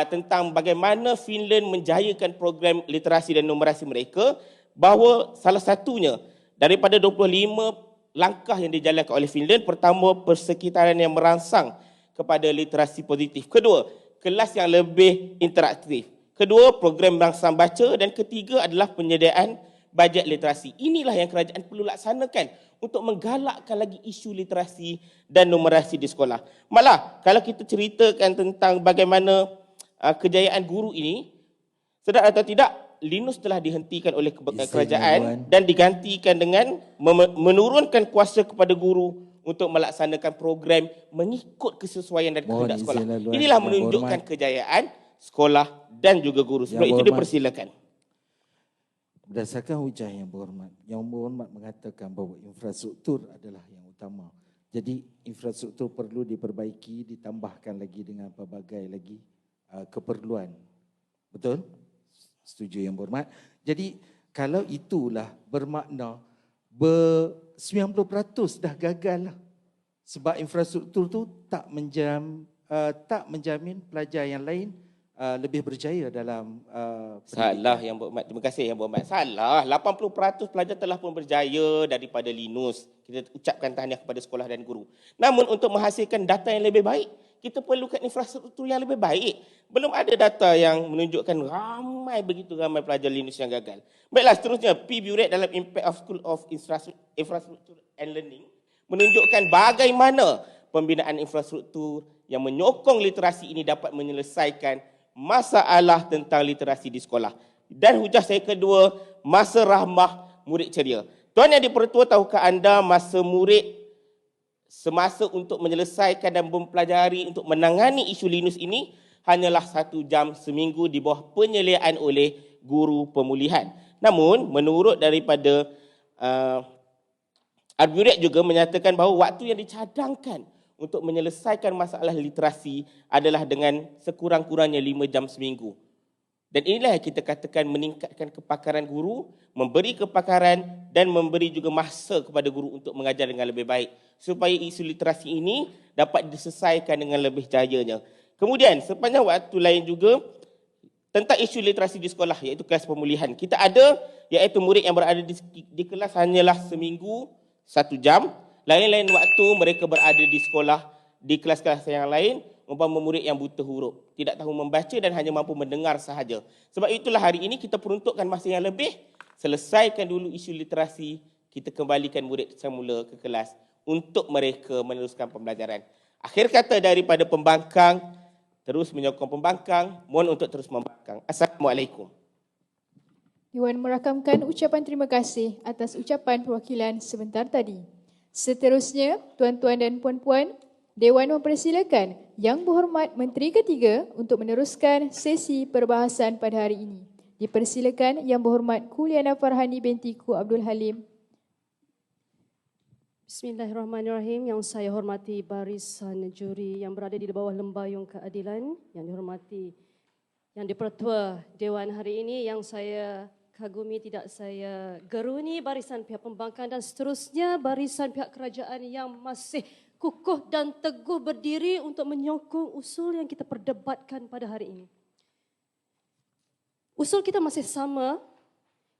tentang bagaimana Finland menjayakan program literasi dan numerasi mereka, bahawa salah satunya daripada 25 langkah yang dijalankan oleh Finland, pertama, persekitaran yang merangsang kepada literasi positif. Kedua, kelas yang lebih interaktif. Kedua, program rangsang baca. Dan ketiga adalah penyediaan bajet literasi. Inilah yang kerajaan perlu laksanakan untuk menggalakkan lagi isu literasi dan numerasi di sekolah. Malah, kalau kita ceritakan tentang bagaimana kejayaan guru ini, sedar atau tidak, Linus telah dihentikan oleh kerajaan dan digantikan dengan menurunkan kuasa kepada guru untuk melaksanakan program mengikut kesesuaian dan kehendak sekolah. Inilah menunjukkan kejayaan sekolah dan juga guru. Sebab itu dipersilakan. Berdasarkan hujah Yang Berhormat mengatakan bahawa infrastruktur adalah yang utama. Jadi infrastruktur perlu diperbaiki, ditambahkan lagi dengan pelbagai lagi keperluan. Betul? Setuju Yang Berhormat. Jadi kalau itulah bermakna 90% dah gagal lah. Sebab infrastruktur tu tak menjamin pelajar yang lain lebih berjaya dalam Salah Yang Berhormat. Terima kasih Yang Berhormat. Salah. 80% pelajar telah pun berjaya daripada Linus. Kita ucapkan tahniah kepada sekolah dan guru. Namun untuk menghasilkan data yang lebih baik, kita perlukan infrastruktur yang lebih baik. Belum ada data yang menunjukkan begitu ramai pelajar Linus yang gagal. Baiklah, seterusnya P. Burek dalam Impact of School of Infrastructure and Learning menunjukkan bagaimana pembinaan infrastruktur yang menyokong literasi ini dapat menyelesaikan masalah tentang literasi di sekolah. Dan hujah saya kedua, masa rahmah murid ceria. Tuan Yang di-Pertua, tahukah anda masa murid semasa untuk menyelesaikan dan mempelajari untuk menangani isu Linus ini hanyalah 1 jam seminggu di bawah penyeliaan oleh guru pemulihan. Namun, menurut daripada Al-Burek juga menyatakan bahawa waktu yang dicadangkan untuk menyelesaikan masalah literasi adalah dengan sekurang-kurangnya 5 jam seminggu. Dan inilah yang kita katakan meningkatkan kepakaran guru, memberi kepakaran dan memberi juga masa kepada guru untuk mengajar dengan lebih baik supaya isu literasi ini dapat diselesaikan dengan lebih jayanya. Kemudian sepanjang waktu lain juga tentang isu literasi di sekolah, iaitu kelas pemulihan. Kita ada iaitu murid yang berada di kelas hanyalah seminggu 1 jam. Lain-lain waktu mereka berada di sekolah, di kelas-kelas yang lain, umpama murid yang buta huruf, tidak tahu membaca dan hanya mampu mendengar sahaja. Sebab itulah hari ini kita peruntukkan masa yang lebih, selesaikan dulu isu literasi, kita kembalikan murid semula ke kelas untuk mereka meneruskan pembelajaran. Akhir kata daripada pembangkang, terus menyokong pembangkang, mohon untuk terus membangkang. Assalamualaikum. Dewan merakamkan ucapan terima kasih atas ucapan perwakilan sebentar tadi. Seterusnya, tuan-tuan dan puan-puan, Dewan mempersilakan Yang Berhormat Menteri Ketiga untuk meneruskan sesi perbahasan pada hari ini. Dipersilakan Yang Berhormat Kuliana Farhani binti Ku Abdul Halim. Bismillahirrahmanirrahim. Yang saya hormati barisan juri yang berada di bawah lembayung keadilan, yang dihormati Yang di-Pertua Dewan hari ini, yang saya kagumi tidak saya geruni barisan pihak pembangkang dan seterusnya barisan pihak kerajaan yang masih kukuh dan teguh berdiri untuk menyokong usul yang kita perdebatkan pada hari ini. Usul kita masih sama,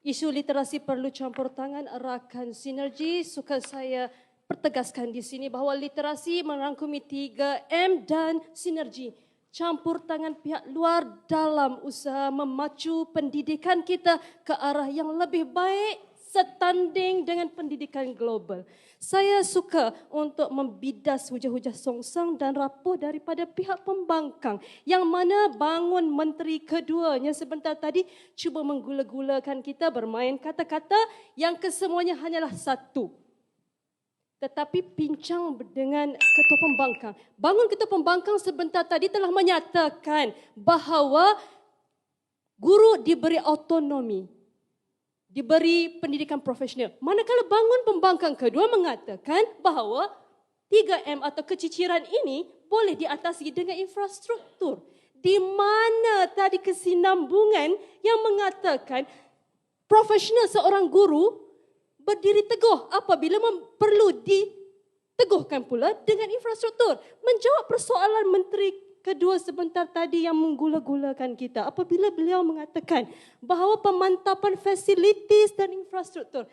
isu literasi perlu campur tangan, arahkan sinergi. Suka saya pertegaskan di sini bahawa literasi merangkumi 3M dan sinergi. Campur tangan pihak luar dalam usaha memacu pendidikan kita ke arah yang lebih baik setanding dengan pendidikan global. Saya suka untuk membidas hujah-hujah songsang dan rapuh daripada pihak pembangkang yang mana bangun menteri keduanya sebentar tadi cuba menggula-gulakan kita bermain kata-kata yang kesemuanya hanyalah satu. Tetapi bincang dengan Ketua Pembangkang. Bangun Ketua Pembangkang sebentar tadi telah menyatakan bahawa guru diberi autonomi, diberi pendidikan profesional. Manakala bangun pembangkang kedua mengatakan bahawa 3M atau keciciran ini boleh diatasi dengan infrastruktur. Di mana tadi kesinambungan yang mengatakan profesional seorang guru berdiri teguh apabila perlu diteguhkan pula dengan infrastruktur. Menjawab persoalan Menteri Kedua sebentar tadi yang menggula-gulakan kita apabila beliau mengatakan bahawa pemantapan fasilitis dan infrastruktur.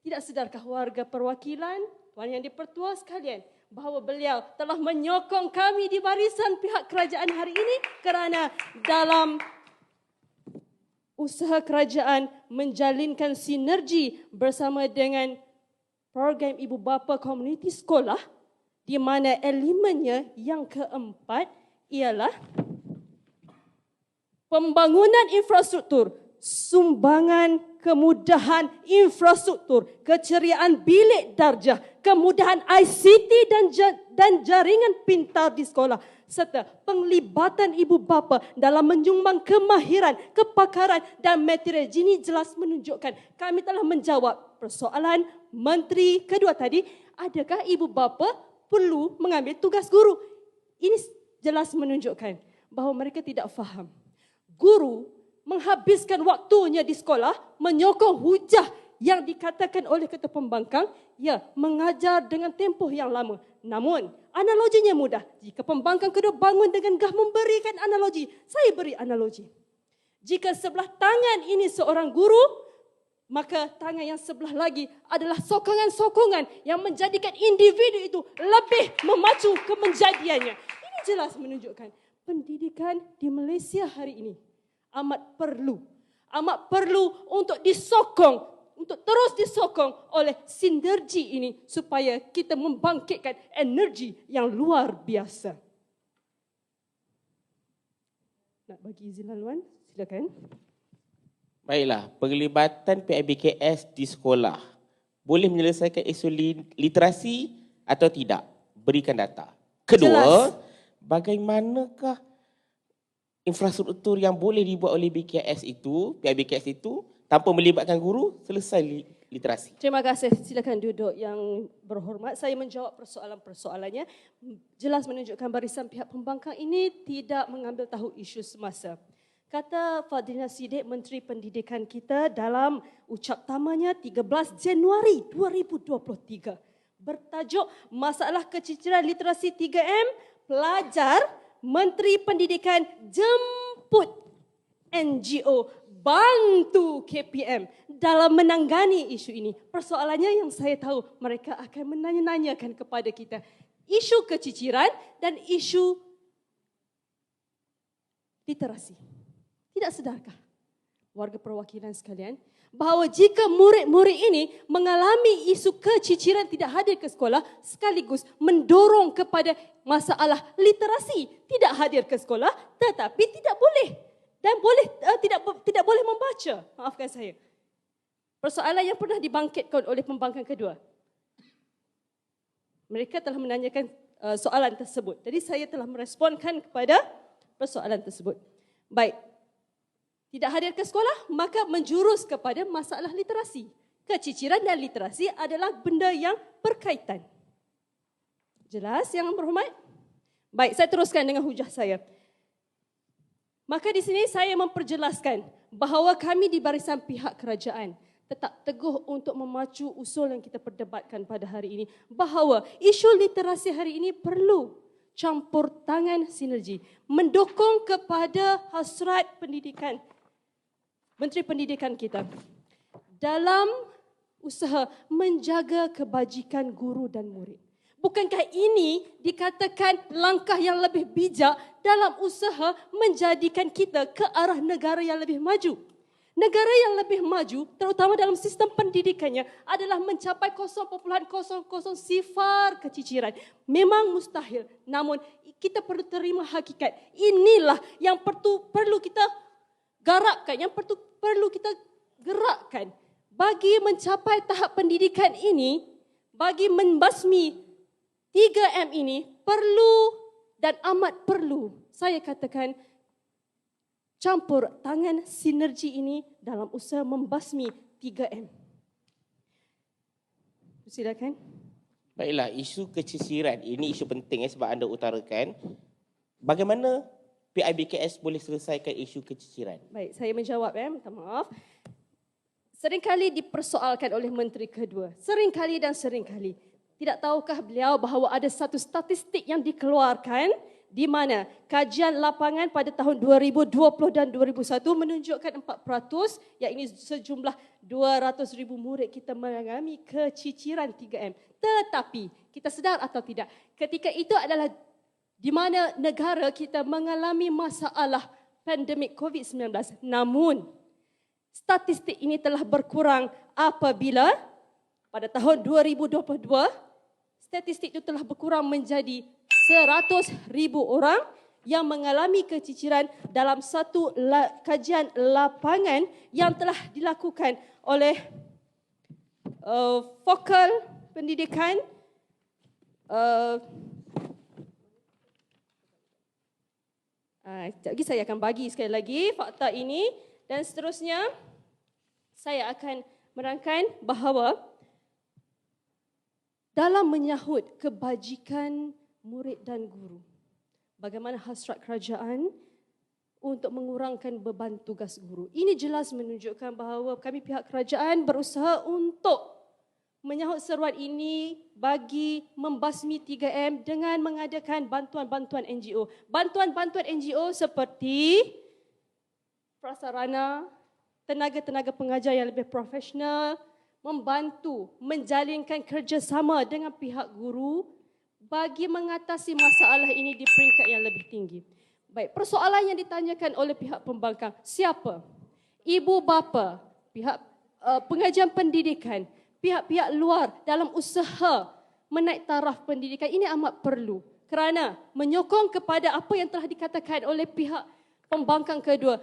Tidak sedarkah warga perwakilan, Tuan Yang di-Pertua sekalian, bahawa beliau telah menyokong kami di barisan pihak kerajaan hari ini kerana dalam usaha kerajaan menjalinkan sinergi bersama dengan program ibu bapa komuniti sekolah di mana elemennya yang keempat ialah pembangunan infrastruktur, sumbangan kemudahan infrastruktur, keceriaan bilik darjah, kemudahan ICT dan jaringan pintar di sekolah serta penglibatan ibu bapa dalam menyumbang kemahiran, kepakaran dan material. Ini jelas menunjukkan kami telah menjawab persoalan Menteri Kedua tadi, adakah ibu bapa perlu mengambil tugas guru? Ini jelas menunjukkan bahawa mereka tidak faham. Guru menghabiskan waktunya di sekolah menyokong hujah yang dikatakan oleh Ketua Pembangkang, ya, mengajar dengan tempoh yang lama. Namun, analoginya mudah. Jika pembangkang kedua bangun dengan gah memberikan analogi, saya beri analogi. Jika sebelah tangan ini seorang guru, maka tangan yang sebelah lagi adalah sokongan-sokongan yang menjadikan individu itu lebih memacu kemenjadiannya. Ini jelas menunjukkan pendidikan di Malaysia hari ini amat perlu untuk disokong, untuk terus disokong oleh sinergi ini supaya kita membangkitkan energi yang luar biasa. Nak bagi izin laluan? Silakan. Baiklah, penglibatan PIBKS di sekolah boleh menyelesaikan isu literasi atau tidak? Berikan data. Kedua, bagaimanakah infrastruktur yang boleh dibuat oleh PIBKS itu tanpa melibatkan guru selesai literasi? Terima kasih. Silakan duduk yang berhormat. Saya menjawab persoalan-persoalannya. Jelas menunjukkan barisan pihak pembangkang ini tidak mengambil tahu isu semasa. Kata Fadlina Siddiq, Menteri Pendidikan kita dalam ucap tamanya 13 Januari 2023. Bertajuk Masalah Keciciran Literasi 3M, pelajar Menteri Pendidikan jemput NGO bantu KPM dalam menangani isu ini. Persoalannya yang saya tahu mereka akan menanya-nanyakan kepada kita. Isu keciciran dan isu literasi. Tidak sedarkah warga perwakilan sekalian bahawa jika murid-murid ini mengalami isu keciciran tidak hadir ke sekolah sekaligus mendorong kepada masalah literasi tidak hadir ke sekolah tetapi tidak boleh dan tidak boleh membaca. Maafkan saya. Persoalan yang pernah dibangkitkan oleh pembangkang kedua. Mereka telah menanyakan soalan tersebut. Jadi saya telah meresponkan kepada persoalan tersebut. Baik. Tidak hadir ke sekolah, maka menjurus kepada masalah literasi. Keciciran dan literasi adalah benda yang berkaitan. Jelas yang berhormat? Baik, saya teruskan dengan hujah saya. Maka di sini saya memperjelaskan bahawa kami di barisan pihak kerajaan tetap teguh untuk memacu usul yang kita perdebatkan pada hari ini. Bahawa isu literasi hari ini perlu campur tangan sinergi. Mendukung kepada hasrat pendidikan Menteri Pendidikan kita dalam usaha menjaga kebajikan guru dan murid. Bukankah ini dikatakan langkah yang lebih bijak dalam usaha menjadikan kita ke arah negara yang lebih maju? Negara yang lebih maju, terutama dalam sistem pendidikannya, adalah mencapai 0.00 sifar keciciran. Memang mustahil, namun kita perlu terima hakikat. Inilah yang perlu kita garapkan, yang perlu kita gerakkan bagi mencapai tahap pendidikan ini, bagi membasmi 3M ini perlu dan amat perlu. Saya katakan campur tangan sinergi ini dalam usaha membasmi 3M. Silakan. Baiklah, isu keciciran ini isu penting sebab anda utarakan. Bagaimana PIBKS boleh selesaikan isu keciciran? Baik, saya menjawab minta maaf. Seringkali dipersoalkan oleh Menteri kedua. Seringkali. Tidak tahukah beliau bahawa ada satu statistik yang dikeluarkan di mana kajian lapangan pada tahun 2020 dan 2021 menunjukkan 4%, iaitu sejumlah 200,000 murid kita mengalami keciciran 3M. Tetapi kita sedar atau tidak, ketika itu adalah di mana negara kita mengalami masalah pandemik COVID-19. Namun, statistik ini telah berkurang apabila pada tahun 2022, statistik itu telah berkurang menjadi 100,000 orang yang mengalami keciciran dalam satu kajian lapangan yang telah dilakukan oleh Fokal Pendidikan sekejap lagi saya akan bagi sekali lagi fakta ini dan seterusnya saya akan merangkan bahawa dalam menyahut kebajikan murid dan guru, bagaimana hasrat kerajaan untuk mengurangkan beban tugas guru. Ini jelas menunjukkan bahawa kami pihak kerajaan berusaha untuk menyahut seruan ini bagi membasmi 3M dengan mengadakan bantuan-bantuan NGO. Bantuan-bantuan NGO seperti prasarana, tenaga-tenaga pengajar yang lebih profesional, membantu menjalinkan kerjasama dengan pihak guru bagi mengatasi masalah ini di peringkat yang lebih tinggi. Baik, persoalan yang ditanyakan oleh pihak pembangkang, siapa? Ibu bapa, pihak pengajian pendidikan, pihak-pihak luar dalam usaha menaik taraf pendidikan ini amat perlu kerana menyokong kepada apa yang telah dikatakan oleh pihak pembangkang kedua.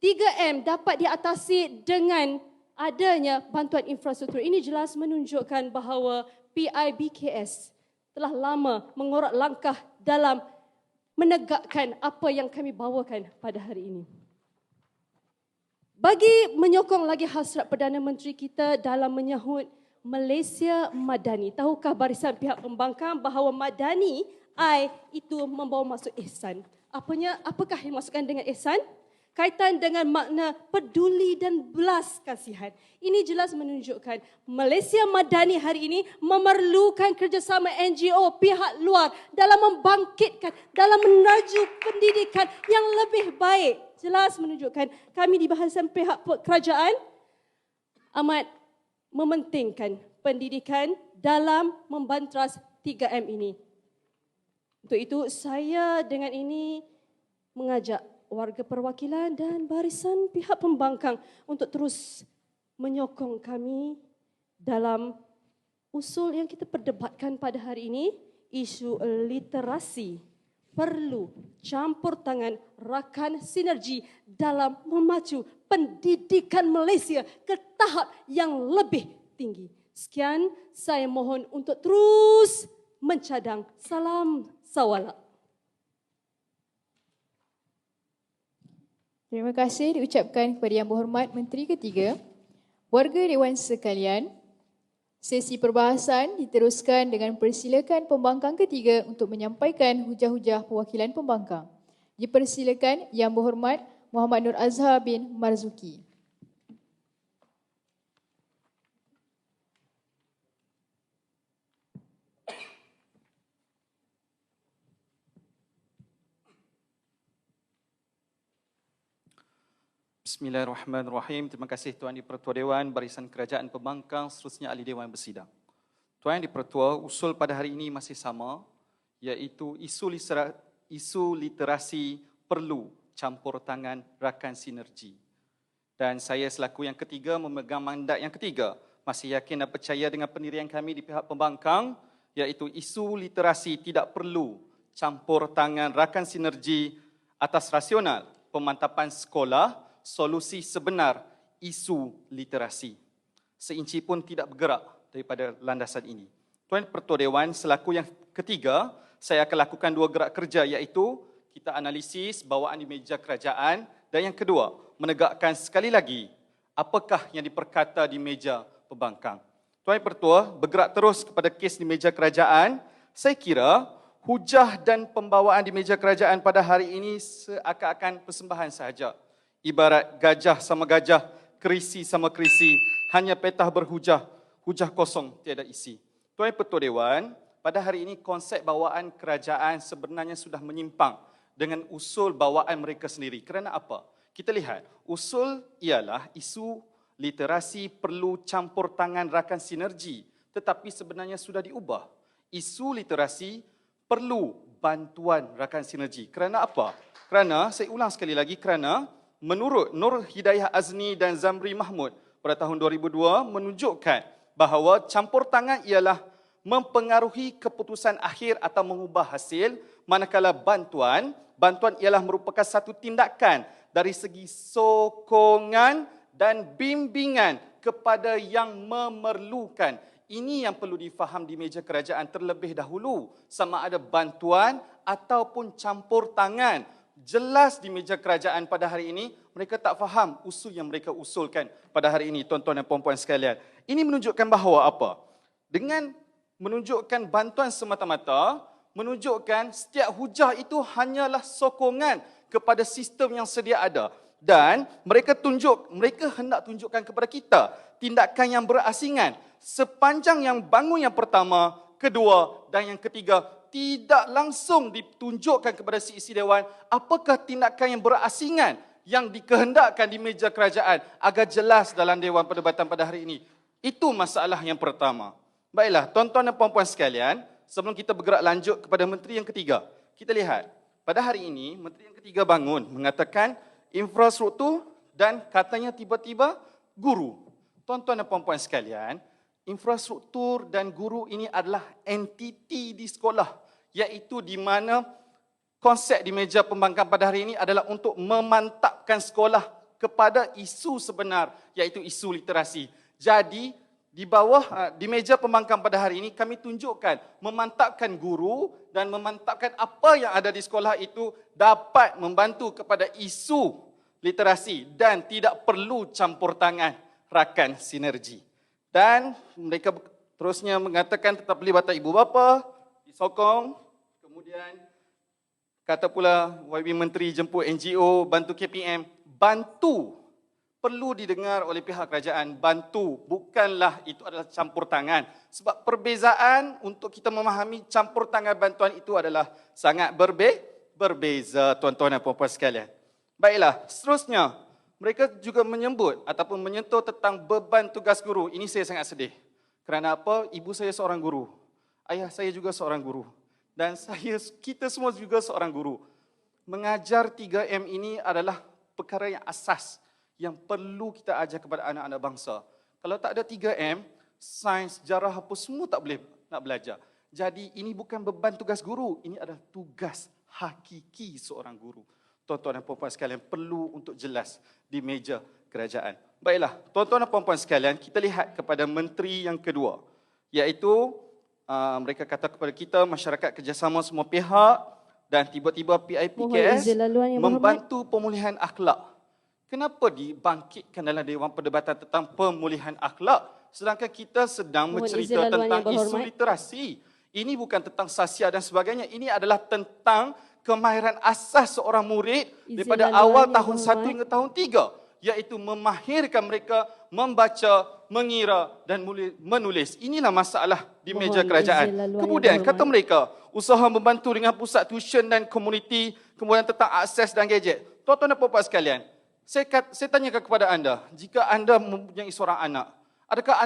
3M dapat diatasi dengan adanya bantuan infrastruktur. Ini jelas menunjukkan bahawa PIBKS telah lama mengorak langkah dalam menegakkan apa yang kami bawakan pada hari ini. Bagi menyokong lagi hasrat Perdana Menteri kita dalam menyahut Malaysia Madani. Tahukah barisan pihak pembangkang bahawa Madani itu membawa maksud ihsan. Apakah yang dimaksudkan dengan ihsan? Kaitan dengan makna peduli dan belas kasihan. Ini jelas menunjukkan Malaysia Madani hari ini memerlukan kerjasama NGO pihak luar dalam membangkitkan, dalam menuju pendidikan yang lebih baik. Jelas menunjukkan kami di bahasan pihak kerajaan amat mementingkan pendidikan dalam membantras 3M ini. Untuk itu saya dengan ini mengajak warga perwakilan dan barisan pihak pembangkang untuk terus menyokong kami dalam usul yang kita perdebatkan pada hari ini, isu literasi perlu campur tangan rakan sinergi dalam memacu pendidikan Malaysia ke tahap yang lebih tinggi. Sekian, saya mohon untuk terus mencadang. Salam sawalak. Terima kasih diucapkan kepada Yang Berhormat Menteri Ketiga. Warga Dewan sekalian, sesi perbahasan diteruskan dengan persilakan pembangkang ketiga untuk menyampaikan hujah-hujah perwakilan pembangkang. Dipersilakan Yang Berhormat Muhammad Nur Azhar bin Marzuki. Bismillahirrahmanirrahim. Terima kasih Tuan Di-Pertua Dewan, Barisan Kerajaan Pembangkang, seterusnya Ahli Dewan bersidang. Tuan Di-Pertua, usul pada hari ini masih sama, iaitu isu literasi perlu campur tangan rakan sinergi. Dan saya selaku yang ketiga memegang mandat yang ketiga, masih yakin dan percaya dengan pendirian kami di pihak pembangkang, iaitu isu literasi tidak perlu campur tangan rakan sinergi atas rasional pemantapan sekolah, solusi sebenar isu literasi. Seinci pun tidak bergerak daripada landasan ini. Tuan Pertua Dewan, selaku yang ketiga, saya akan lakukan dua gerak kerja, iaitu kita analisis bawaan di meja kerajaan, dan yang kedua, menegakkan sekali lagi apakah yang diperkata di meja pembangkang. Tuan Pertua, bergerak terus kepada kes di meja kerajaan. Saya kira hujah dan pembawaan di meja kerajaan pada hari ini seakan-akan persembahan sahaja. Ibarat gajah sama gajah, kerisi sama kerisi, hanya petah berhujah, hujah kosong tiada isi. Tuan Pertua Dewan, pada hari ini konsep bawaan kerajaan sebenarnya sudah menyimpang dengan usul bawaan mereka sendiri. Kerana apa? Kita lihat, usul ialah isu literasi perlu campur tangan rakan sinergi, tetapi sebenarnya sudah diubah. Isu literasi perlu bantuan rakan sinergi. Kerana apa? Kerana, saya ulang sekali lagi, kerana menurut Nur Hidayah Azni dan Zamri Mahmud pada tahun 2002 menunjukkan bahawa campur tangan ialah mempengaruhi keputusan akhir atau mengubah hasil, manakala bantuan ialah merupakan satu tindakan dari segi sokongan dan bimbingan kepada yang memerlukan. Ini yang perlu difaham di meja kerajaan terlebih dahulu, sama ada bantuan ataupun campur tangan. Jelas di meja kerajaan pada hari ini, mereka tak faham usul yang mereka usulkan pada hari ini, tuan-tuan dan puan-puan sekalian. Ini menunjukkan bahawa apa? Dengan menunjukkan bantuan semata-mata, menunjukkan setiap hujah itu hanyalah sokongan kepada sistem yang sedia ada. Dan mereka hendak tunjukkan kepada kita tindakan yang berasingan sepanjang yang bangun yang pertama, kedua dan yang ketiga tidak langsung ditunjukkan kepada si-isi dewan apakah tindakan yang berasingan yang dikehendakkan di meja kerajaan agar jelas dalam Dewan Perdebatan pada hari ini. Itu masalah yang pertama. Baiklah, tuan-tuan dan puan-puan sekalian, sebelum kita bergerak lanjut kepada menteri yang ketiga, kita lihat pada hari ini menteri yang ketiga bangun mengatakan infrastruktur dan katanya tiba-tiba guru. Tuan-tuan dan puan-puan sekalian, infrastruktur dan guru ini adalah entiti di sekolah, iaitu di mana konsep di meja pembangkang pada hari ini adalah untuk memantapkan sekolah kepada isu sebenar, iaitu isu literasi. Jadi di bawah, di meja pembangkang pada hari ini kami tunjukkan memantapkan guru dan memantapkan apa yang ada di sekolah itu dapat membantu kepada isu literasi dan tidak perlu campur tangan rakan sinergi. Dan mereka terusnya mengatakan tentang pelibatan ibu bapa, disokong, kemudian kata pula YB Menteri jemput NGO, bantu KPM, bantu perlu didengar oleh pihak kerajaan, bantu, bukanlah itu adalah campur tangan. Sebab perbezaan untuk kita memahami campur tangan bantuan itu adalah sangat berbeza, tuan-tuan dan puan-puan sekalian. Baiklah, seterusnya, mereka juga menyebut ataupun menyentuh tentang beban tugas guru. Ini saya sangat sedih. Kerana apa? Ibu saya seorang guru. Ayah saya juga seorang guru. Dan kita semua juga seorang guru. Mengajar 3M ini adalah perkara yang asas yang perlu kita ajar kepada anak-anak bangsa. Kalau tak ada 3M, sains, sejarah apa semua tak boleh nak belajar. Jadi ini bukan beban tugas guru, ini adalah tugas hakiki seorang guru. Tuan-tuan dan puan-puan sekalian, perlu untuk jelas di meja kerajaan. Baiklah, tuan-tuan dan puan-puan sekalian, kita lihat kepada menteri yang kedua, iaitu mereka kata kepada kita, masyarakat kerjasama semua pihak dan tiba-tiba PIPKS membantu pemulihan akhlak. Kenapa dibangkitkan dalam Dewan Perdebatan tentang pemulihan akhlak sedangkan kita sedang bercerita tentang isu literasi? Ini bukan tentang sasia dan sebagainya, ini adalah tentang kemahiran asas seorang murid daripada awal tahun 1 hingga tahun 3, iaitu memahirkan mereka membaca, mengira dan menulis. Inilah masalah di meja kerajaan. Kemudian kata mereka, usaha membantu dengan pusat tuition dan komuniti, kemudian tentang akses dan gadget. Tuan-tuan dan puan-puan sekalian, saya tanyakan kepada anda, jika anda mempunyai seorang anak, adakah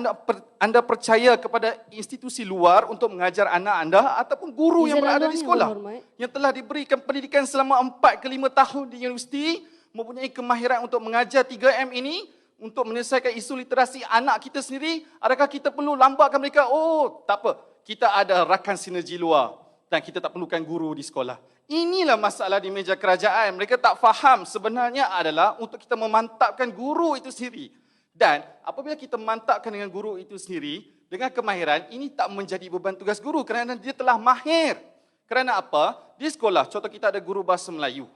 anda percaya kepada institusi luar untuk mengajar anak anda ataupun guru yang berada di sekolah yang telah diberikan pendidikan selama 4 ke 5 tahun di universiti, mempunyai kemahiran untuk mengajar 3M ini untuk menyelesaikan isu literasi anak kita sendiri? Adakah kita perlu lambatkan mereka? Oh, tak apa. Kita ada rakan sinergi luar dan kita tak perlukan guru di sekolah. Inilah masalah di meja kerajaan. Mereka tak faham sebenarnya adalah untuk kita memantapkan guru itu sendiri. Dan apabila kita mantapkan dengan guru itu sendiri, dengan kemahiran, ini tak menjadi beban tugas guru kerana dia telah mahir. Kerana apa? Di sekolah, contoh kita ada guru bahasa Melayu.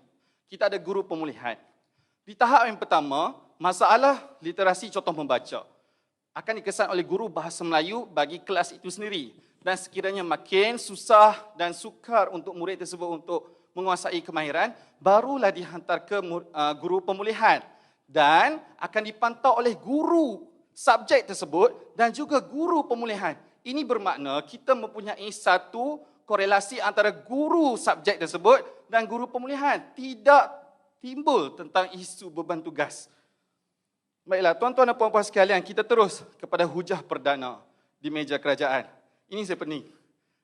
Kita ada guru pemulihan. Di tahap yang pertama, masalah literasi contoh membaca akan dikesan oleh guru bahasa Melayu bagi kelas itu sendiri. Dan sekiranya makin susah dan sukar untuk murid tersebut untuk menguasai kemahiran, barulah dihantar ke guru pemulihan. Dan akan dipantau oleh guru subjek tersebut dan juga guru pemulihan. Ini bermakna kita mempunyai satu korelasi antara guru subjek tersebut dan guru pemulihan. Tidak timbul tentang isu beban tugas. Baiklah, tuan-tuan dan puan-puan sekalian, kita terus kepada hujah perdana di meja kerajaan. Ini saya pening.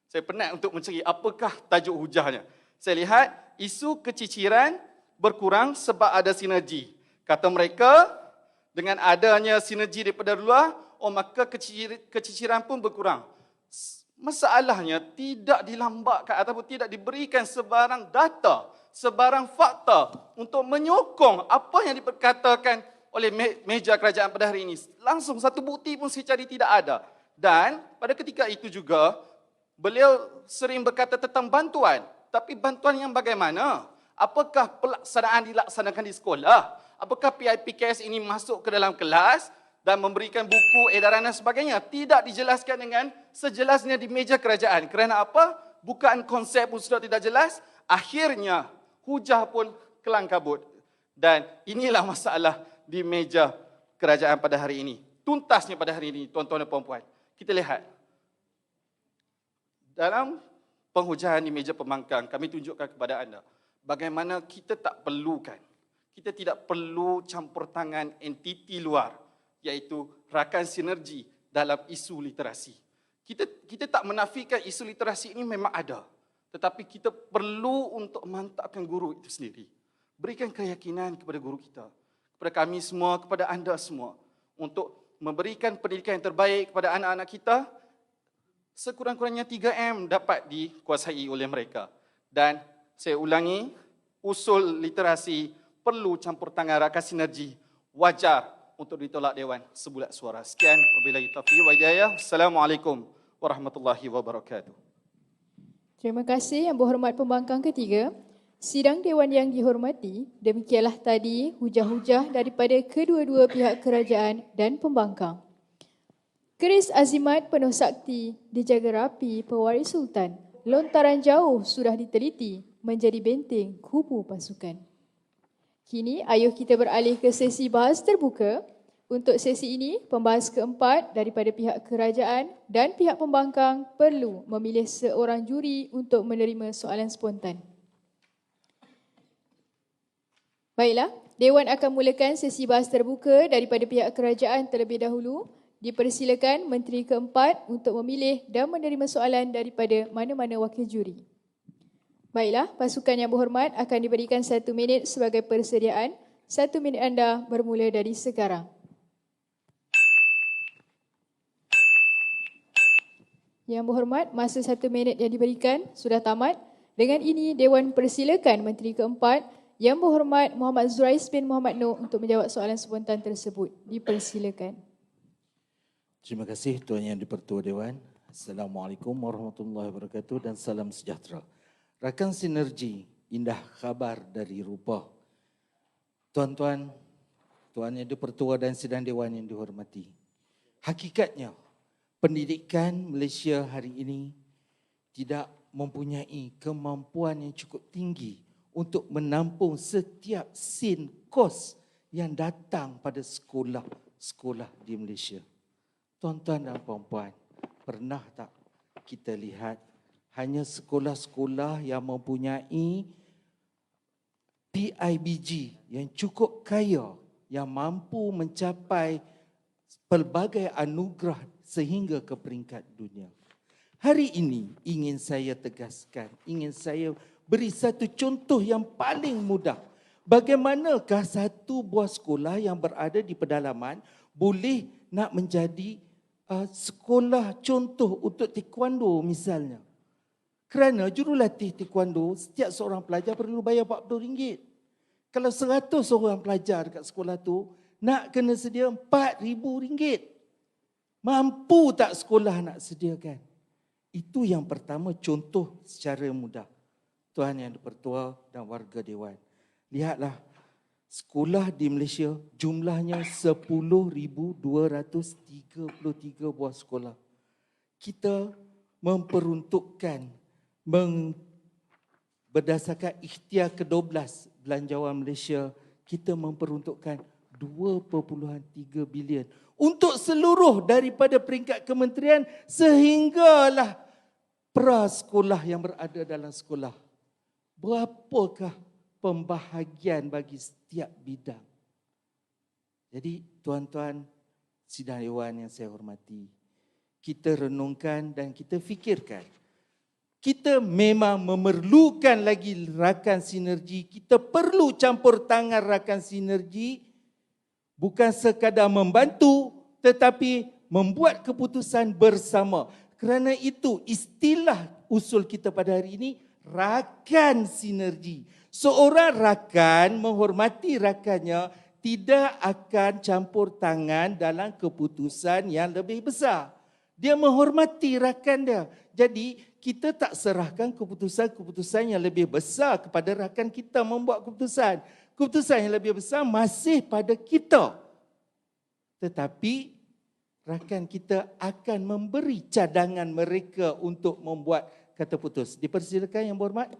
Saya penat untuk mencari apakah tajuk hujahnya. Saya lihat isu keciciran berkurang sebab ada sinergi. Kata mereka, dengan adanya sinergi daripada luar, maka keciciran pun berkurang. Masalahnya tidak dilambatkan ataupun tidak diberikan sebarang data, sebarang fakta untuk menyokong apa yang diperkatakan oleh meja kerajaan pada hari ini. Langsung satu bukti pun saya cari tidak ada. Dan pada ketika itu juga, beliau sering berkata tentang bantuan. Tapi bantuan yang bagaimana? Apakah pelaksanaan dilaksanakan di sekolah? Apakah PIPKS ini masuk ke dalam kelas dan memberikan buku, edaran dan sebagainya? Tidak dijelaskan dengan sejelasnya di meja kerajaan. Kerana apa? Bukan konsep pun sudah tidak jelas. Akhirnya hujah pun kelang kabut. Dan inilah masalah di meja kerajaan pada hari ini. Tuntasnya pada hari ini, tuan-tuan dan puan-puan. Kita lihat. Dalam penghujaan di meja pembangkang, kami tunjukkan kepada anda bagaimana kita tak perlukan, kita tidak perlu campur tangan entiti luar, iaitu rakan sinergi dalam isu literasi. Kita tak menafikan isu literasi ini memang ada, tetapi kita perlu untuk mantapkan guru itu sendiri. Berikan keyakinan kepada guru kita, kepada kami semua, kepada anda semua, untuk memberikan pendidikan yang terbaik kepada anak-anak kita. Sekurang-kurangnya 3M dapat dikuasai oleh mereka. Dan saya ulangi, usul literasi perlu campur tangan rakan sinergi, wajar untuk ditolak Dewan sebulat suara. Sekian, wabillahi taufiq wa hidayah. Assalamualaikum warahmatullahi wabarakatuh. Terima kasih Yang Berhormat Pembangkang ketiga. Sidang Dewan yang dihormati, demikianlah tadi hujah-hujah daripada kedua-dua pihak kerajaan dan pembangkang. Keris azimat penuh sakti, dijaga rapi pewaris sultan. Lontaran jauh sudah diteliti, menjadi benteng kubu pasukan. Kini ayuh kita beralih ke sesi bahas terbuka. Untuk sesi ini, pembahas keempat daripada pihak kerajaan dan pihak pembangkang perlu memilih seorang juri untuk menerima soalan spontan. Baiklah, Dewan akan mulakan sesi bahas terbuka daripada pihak kerajaan terlebih dahulu. Dipersilakan Menteri keempat untuk memilih dan menerima soalan daripada mana-mana wakil juri. Baiklah, pasukan yang berhormat akan diberikan 1 minit sebagai persediaan. 1 minit anda bermula dari sekarang. Yang berhormat, masa 1 minit yang diberikan sudah tamat. Dengan ini, Dewan persilakan Menteri keempat Yang Berhormat Muhammad Zurais bin Muhammad Noor untuk menjawab soalan spontan tersebut. Dipersilakan. Terima kasih Tuan Yang di-Pertua Dewan. Assalamualaikum warahmatullahi wabarakatuh dan salam sejahtera. Rakan sinergi, indah khabar dari rupa. Tuan-tuan, Tuan Yang di-Pertua dan sidang Dewan yang dihormati. Hakikatnya, pendidikan Malaysia hari ini tidak mempunyai kemampuan yang cukup tinggi untuk menampung setiap sen kos yang datang pada sekolah-sekolah di Malaysia. Tuan-tuan dan puan-puan, pernah tak kita lihat hanya sekolah-sekolah yang mempunyai PIBG yang cukup kaya, yang mampu mencapai pelbagai anugerah sehingga ke peringkat dunia. Hari ini ingin saya tegaskan, ingin saya beri satu contoh yang paling mudah. Bagaimanakah satu buah sekolah yang berada di pedalaman boleh nak menjadi sekolah contoh untuk taekwondo misalnya. Kerana jurulatih taekwondo, setiap seorang pelajar perlu bayar RM40. Kalau 100 orang pelajar dekat sekolah tu, nak kena sedia RM4,000. Mampu tak sekolah nak sediakan? Itu yang pertama, contoh secara mudah. Tuan Yang di-Pertua dan warga Dewan. Lihatlah, sekolah di Malaysia jumlahnya 10,233 buah sekolah. Kita memperuntukkan berdasarkan ikhtiar ke-12 Belanjawan Malaysia, kita memperuntukkan 2.3 bilion untuk seluruh daripada peringkat kementerian sehinggalah prasekolah yang berada dalam sekolah. Berapakah pembahagian bagi setiap bidang? Jadi tuan-tuan sidang Dewan yang saya hormati, kita renungkan dan kita fikirkan. Kita memang memerlukan lagi rakan sinergi. Kita perlu campur tangan rakan sinergi. Bukan sekadar membantu tetapi membuat keputusan bersama. Kerana itu istilah usul kita pada hari ini, rakan sinergi. Seorang rakan menghormati rakannya, tidak akan campur tangan dalam keputusan yang lebih besar. Dia menghormati rakan dia. Jadi kita tak serahkan keputusan-keputusan yang lebih besar kepada rakan kita membuat keputusan. Keputusan yang lebih besar masih pada kita. Tetapi rakan kita akan memberi cadangan mereka untuk membuat kata putus. Dipersilakan Yang Berhormat.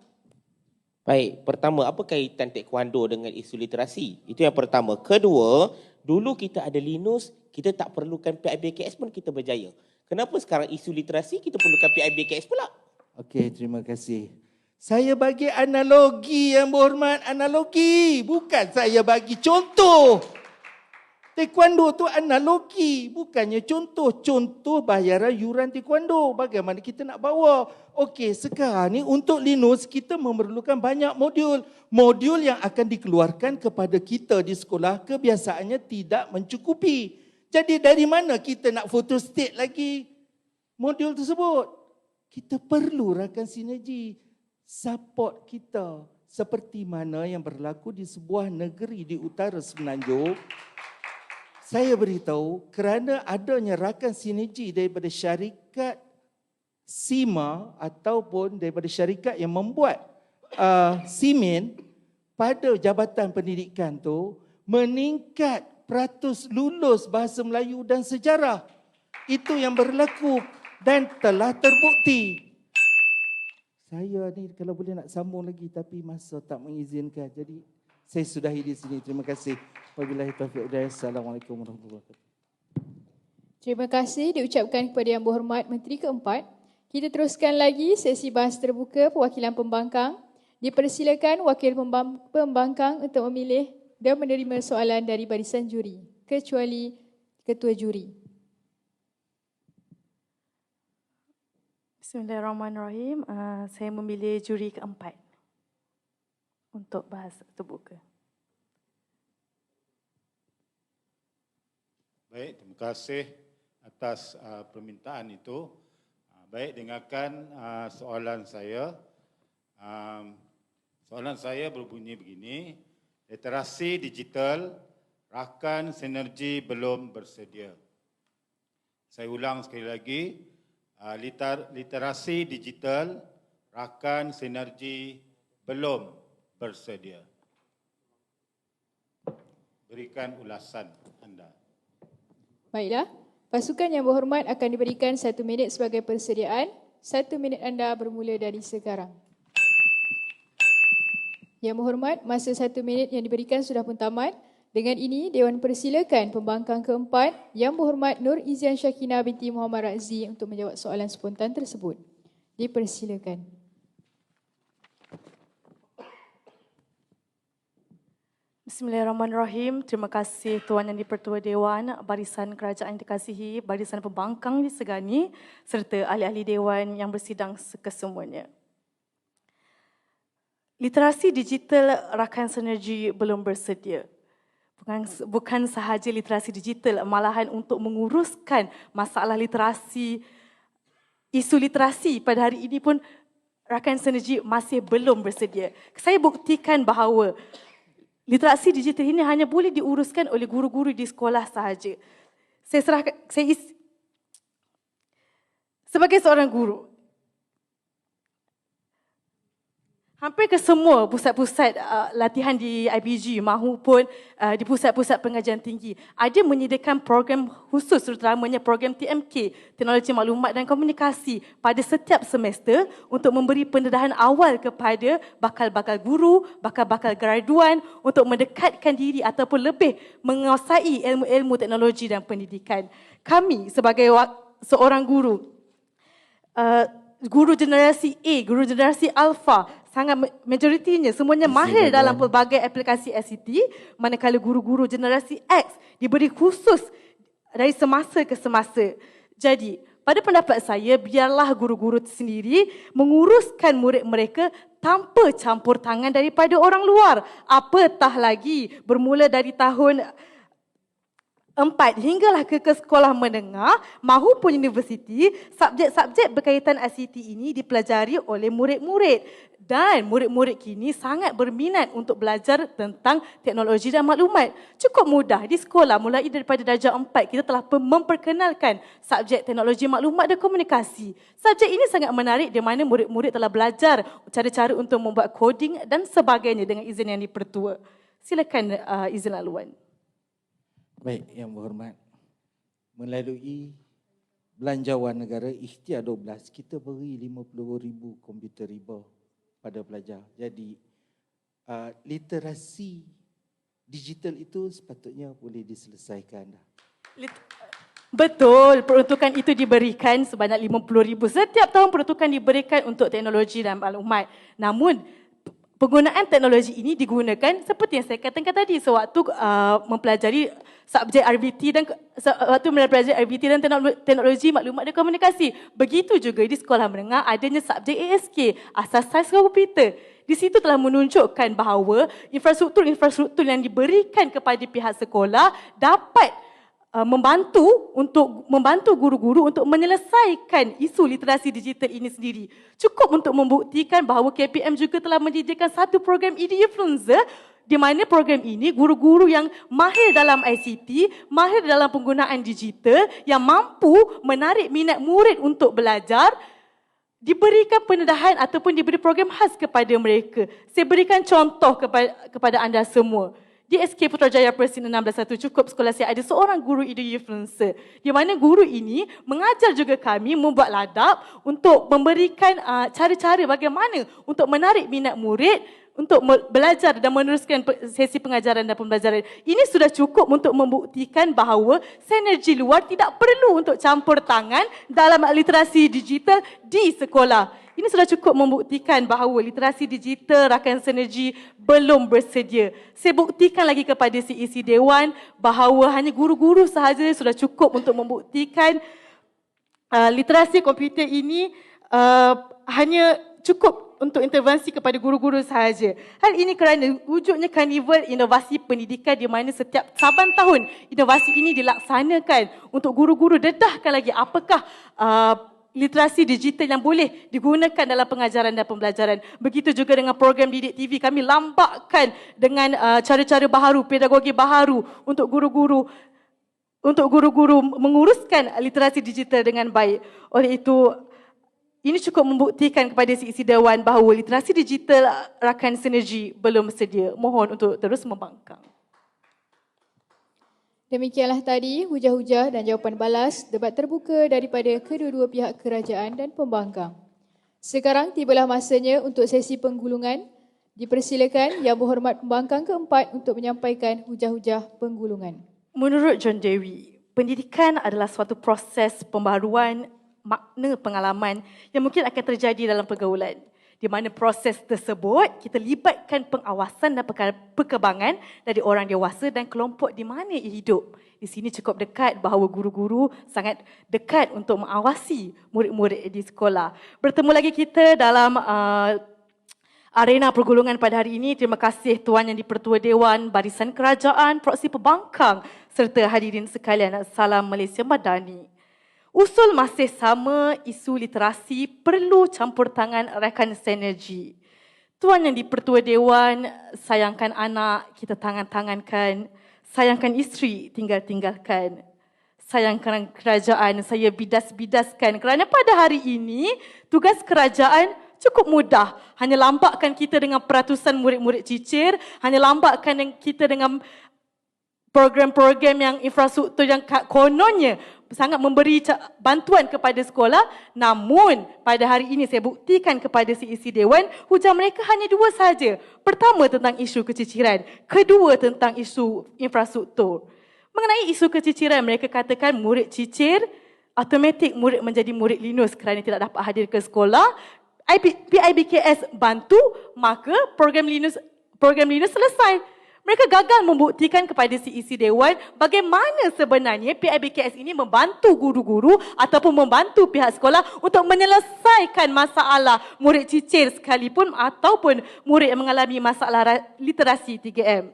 Baik, pertama, apa kaitan taekwondo dengan isu literasi? Itu yang pertama. Kedua, dulu kita ada Linus, kita tak perlukan PIBKS pun kita berjaya. Kenapa sekarang isu literasi kita perlukan PIBKS pula? Okey, terima kasih. Saya bagi analogi yang berhormat, analogi. Bukan saya bagi contoh. Taekwondo tu analogi, bukannya contoh. Contoh bayaran yuran taekwondo. Bagaimana kita nak bawa? Okey, sekarang ni untuk Linus kita memerlukan banyak modul. Modul yang akan dikeluarkan kepada kita di sekolah kebiasaannya tidak mencukupi. Jadi dari mana kita nak photostate lagi modul tersebut? Kita perlu rakan sinergi. Support kita seperti mana yang berlaku di sebuah negeri di utara Semenanjung. Saya beritahu kerana adanya rakan sinergi daripada syarikat SIMA ataupun daripada syarikat yang membuat simen pada Jabatan Pendidikan tu meningkat peratus lulus bahasa Melayu dan sejarah. Itu yang berlaku dan telah terbukti. Saya ni kalau boleh nak sambung lagi tapi masa tak mengizinkan. Jadi saya sudahi di sini. Terima kasih. Wabillahi taufiq wal hidayah. Assalamualaikum warahmatullahi wabarakatuh. Terima kasih diucapkan kepada Yang Berhormat Menteri keempat. Kita teruskan lagi sesi bahas terbuka perwakilan pembangkang. Dipersilakan wakil pembangkang untuk memilih dan menerima soalan dari barisan juri, kecuali ketua juri. Bismillahirrahmanirrahim. Saya memilih juri keempat untuk bahas terbuka. Baik, terima kasih atas permintaan itu. Baik, dengarkan soalan saya. Soalan saya berbunyi begini. Literasi digital, rakan sinergi belum bersedia. Saya ulang sekali lagi. Literasi digital, rakan sinergi belum bersedia. Berikan ulasan anda. Baiklah, pasukan Yang Berhormat akan diberikan 1 minit sebagai persediaan. 1 minit anda bermula dari sekarang. Yang Berhormat, masa 1 minit yang diberikan sudah pun tamat. Dengan ini, Dewan persilakan pembangkang keempat Yang Berhormat Nur Izian Syakina binti Muhammad Razzi untuk menjawab soalan spontan tersebut. Dipersilakan. Bismillahirrahmanirrahim. Terima kasih Tuan Yang di-Pertua Dewan, barisan kerajaan yang dikasihi, barisan pembangkang disegani serta ahli-ahli Dewan yang bersidang kesemuanya. Literasi digital rakan sinergi belum bersedia. Bukan sahaja literasi digital, malahan untuk menguruskan masalah literasi, isu literasi pada hari ini pun rakan sinergi masih belum bersedia. Saya buktikan bahawa literasi digital ini hanya boleh diuruskan oleh guru-guru di sekolah sahaja. Sebagai seorang guru, hampir ke semua pusat-pusat latihan di IPG maupun di pusat-pusat pengajian tinggi ada menyediakan program khusus, terutamanya program TMK, Teknologi Maklumat dan Komunikasi, pada setiap semester untuk memberi pendedahan awal kepada bakal-bakal guru, bakal-bakal graduan untuk mendekatkan diri ataupun lebih menguasai ilmu-ilmu teknologi dan pendidikan. Kami sebagai seorang guru, guru generasi A, guru generasi Alpha, sangat majoritinya semuanya mahir dalam pelbagai aplikasi ICT, manakala guru-guru generasi X diberi khusus dari semasa ke semasa. Jadi, pada pendapat saya, biarlah guru-guru sendiri menguruskan murid mereka tanpa campur tangan daripada orang luar. Apatah lagi bermula dari tahun 4 hinggalah ke sekolah menengah maupun universiti, subjek-subjek berkaitan ICT ini dipelajari oleh murid-murid. Dan murid-murid kini sangat berminat untuk belajar tentang teknologi dan maklumat. Cukup mudah di sekolah, mulai daripada darjah 4, kita telah memperkenalkan subjek teknologi maklumat dan komunikasi. Subjek ini sangat menarik di mana murid-murid telah belajar cara-cara untuk membuat coding dan sebagainya dengan izin yang dipertua. Silakan izin laluan. Baik, Yang Berhormat, melalui belanjawan negara Ikhtiar 12, kita beri 50,000 komputer riba pada pelajar. Jadi literasi digital itu sepatutnya boleh diselesaikan dah. Betul, peruntukan itu diberikan sebanyak 50,000. Setiap tahun peruntukan diberikan untuk teknologi dan maklumat. Namun, penggunaan teknologi ini digunakan seperti yang saya katakan tadi sewaktu mempelajari subjek RBT dan waktu mempelajari RBT dan teknologi maklumat dan komunikasi. Begitu juga di sekolah menengah adanya subjek ASK, Asas Sains Komputer. Di situ telah menunjukkan bahawa infrastruktur yang diberikan kepada pihak sekolah dapat membantu guru-guru untuk menyelesaikan isu literasi digital ini sendiri. Cukup untuk membuktikan bahawa KPM juga telah menyediakan satu program e-influencer di mana program ini guru-guru yang mahir dalam ICT, mahir dalam penggunaan digital, yang mampu menarik minat murid untuk belajar, diberikan pendedahan ataupun diberi program khas kepada mereka. Saya berikan contoh kepada anda semua. Di SK Putrajaya Persin 16-1 cukup sekolah saya ada seorang guru influencer di mana guru ini mengajar juga kami membuat ladap untuk memberikan cara-cara bagaimana untuk menarik minat murid untuk belajar dan meneruskan sesi pengajaran dan pembelajaran. Ini sudah cukup untuk membuktikan bahawa sinergi luar tidak perlu untuk campur tangan dalam literasi digital di sekolah. Ini sudah cukup membuktikan bahawa literasi digital rakan sinergi belum bersedia. Saya buktikan lagi kepada si isi Dewan bahawa hanya guru-guru sahaja sudah cukup untuk membuktikan literasi komputer ini hanya cukup untuk intervensi kepada guru-guru sahaja. Hal ini kerana wujudnya karnival inovasi pendidikan di mana setiap saban tahun inovasi ini dilaksanakan untuk guru-guru dedahkan lagi apakah literasi digital yang boleh digunakan dalam pengajaran dan pembelajaran. Begitu juga dengan program Didik TV, kami lambakkan dengan cara-cara baharu, pedagogi baharu untuk guru-guru menguruskan literasi digital dengan baik. Oleh itu, ini cukup membuktikan kepada si Dewan bahawa literasi digital rakan sinergi belum sedia. Mohon untuk terus membangkang. Demikianlah tadi hujah-hujah dan jawapan balas debat terbuka daripada kedua-dua pihak kerajaan dan pembangkang. Sekarang tibalah masanya untuk sesi penggulungan. Dipersilakan Yang Berhormat Pembangkang keempat untuk menyampaikan hujah-hujah penggulungan. Menurut John Dewey, pendidikan adalah suatu proses pembaharuan makna pengalaman yang mungkin akan terjadi dalam pergaulan. Di mana proses tersebut kita libatkan pengawasan dan perkembangan dari orang dewasa dan kelompok di mana ia hidup. Di sini cukup dekat bahawa guru-guru sangat dekat untuk mengawasi murid-murid di sekolah. Bertemu lagi kita dalam arena pergulungan pada hari ini. Terima kasih Tuan Yang di-Pertua Dewan, Barisan Kerajaan, Proksi Pembangkang serta hadirin sekalian. Salam Malaysia Madani. Usul masih sama, isu literasi perlu campur tangan rakan sinergi. Tuan Yang di-Pertua Dewan, sayangkan anak, kita tangan-tangankan. Sayangkan isteri, tinggal-tinggalkan. Sayangkan kerajaan, saya bidas-bidaskan. Kerana pada hari ini, tugas kerajaan cukup mudah. Hanya lambakkan kita dengan peratusan murid-murid cicir, hanya lambakkan kita dengan program-program yang infrastruktur yang kononnya sangat memberi bantuan kepada sekolah. Namun pada hari ini saya buktikan kepada si isi Dewan, hujah mereka hanya dua sahaja. Pertama tentang isu keciciran, kedua tentang isu infrastruktur. Mengenai isu keciciran, mereka katakan murid cicir, automatik murid menjadi murid linus kerana tidak dapat hadir ke sekolah. PIBKS bantu, maka program linus selesai. Mereka gagal membuktikan kepada si isi Dewan bagaimana sebenarnya PIBKS ini membantu guru-guru ataupun membantu pihak sekolah untuk menyelesaikan masalah murid cicir sekalipun ataupun murid yang mengalami masalah literasi 3M.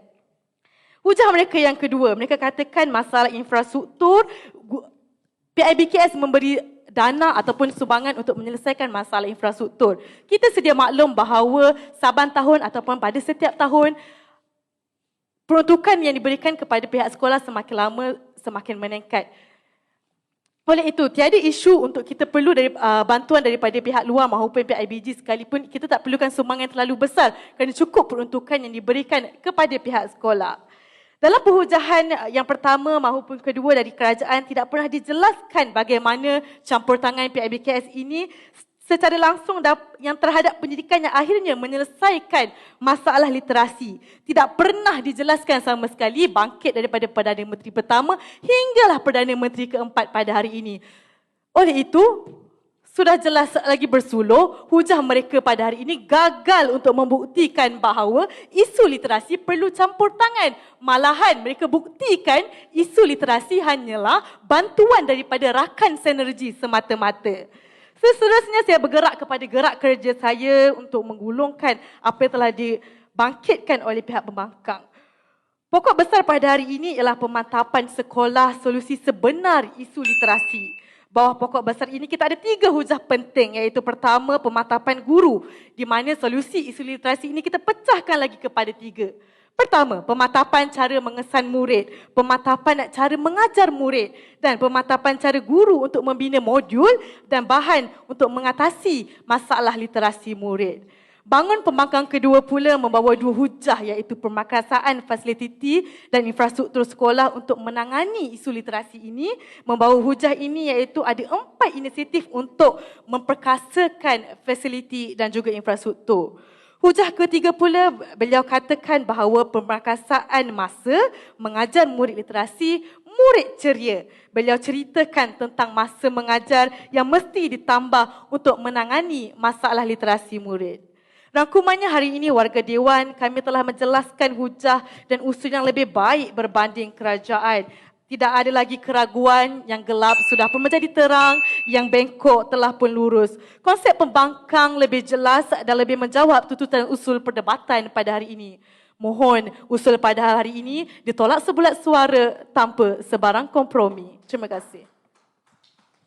Hujah mereka yang kedua, mereka katakan masalah infrastruktur, PIBKS memberi dana ataupun sumbangan untuk menyelesaikan masalah infrastruktur. Kita sedia maklum bahawa saban tahun ataupun pada setiap tahun, peruntukan yang diberikan kepada pihak sekolah semakin lama semakin meningkat. Oleh itu, tiada isu untuk kita perlu bantuan daripada pihak luar maupun PIBG sekalipun kita tak perlukan sumbangan terlalu besar kerana cukup peruntukan yang diberikan kepada pihak sekolah. Dalam perhujahan yang pertama maupun kedua dari kerajaan tidak pernah dijelaskan bagaimana campur tangan PIBKS ini secara langsung yang terhadap pendidikan yang akhirnya menyelesaikan masalah literasi. Tidak pernah dijelaskan sama sekali bangkit daripada Perdana Menteri pertama hinggalah Perdana Menteri keempat pada hari ini. Oleh itu, sudah jelas lagi bersuluh, hujah mereka pada hari ini gagal untuk membuktikan bahawa isu literasi perlu campur tangan. Malahan mereka buktikan isu literasi hanyalah bantuan daripada rakan sinergi semata-mata. Seterusnya saya bergerak kepada gerak kerja saya untuk menggulungkan apa yang telah dibangkitkan oleh pihak pembangkang. Pokok besar pada hari ini ialah pemantapan sekolah solusi sebenar isu literasi. Bawah pokok besar ini kita ada 3 hujah penting, iaitu pertama pemantapan guru, di mana solusi isu literasi ini kita pecahkan lagi kepada 3. Pertama, pemantapan cara mengesan murid, pemantapan cara mengajar murid dan pemantapan cara guru untuk membina modul dan bahan untuk mengatasi masalah literasi murid. Bangun pembangkang kedua pula membawa 2 hujah, iaitu pemakasaan fasiliti dan infrastruktur sekolah untuk menangani isu literasi ini. Membawa hujah ini iaitu ada 4 inisiatif untuk memperkasakan fasiliti dan juga infrastruktur. Hujah ketiga pula, beliau katakan bahawa pemakasaan masa mengajar murid literasi, murid ceria. Beliau ceritakan tentang masa mengajar yang mesti ditambah untuk menangani masalah literasi murid. Rangkumannya hari ini warga Dewan, kami telah menjelaskan hujah dan usul yang lebih baik berbanding kerajaan. Tidak ada lagi keraguan, yang gelap sudah pun menjadi terang, yang bengkok telah pun lurus. Konsep pembangkang lebih jelas dan lebih menjawab tuntutan usul perdebatan pada hari ini. Mohon usul pada hari ini ditolak sebulat suara tanpa sebarang kompromi. Terima kasih.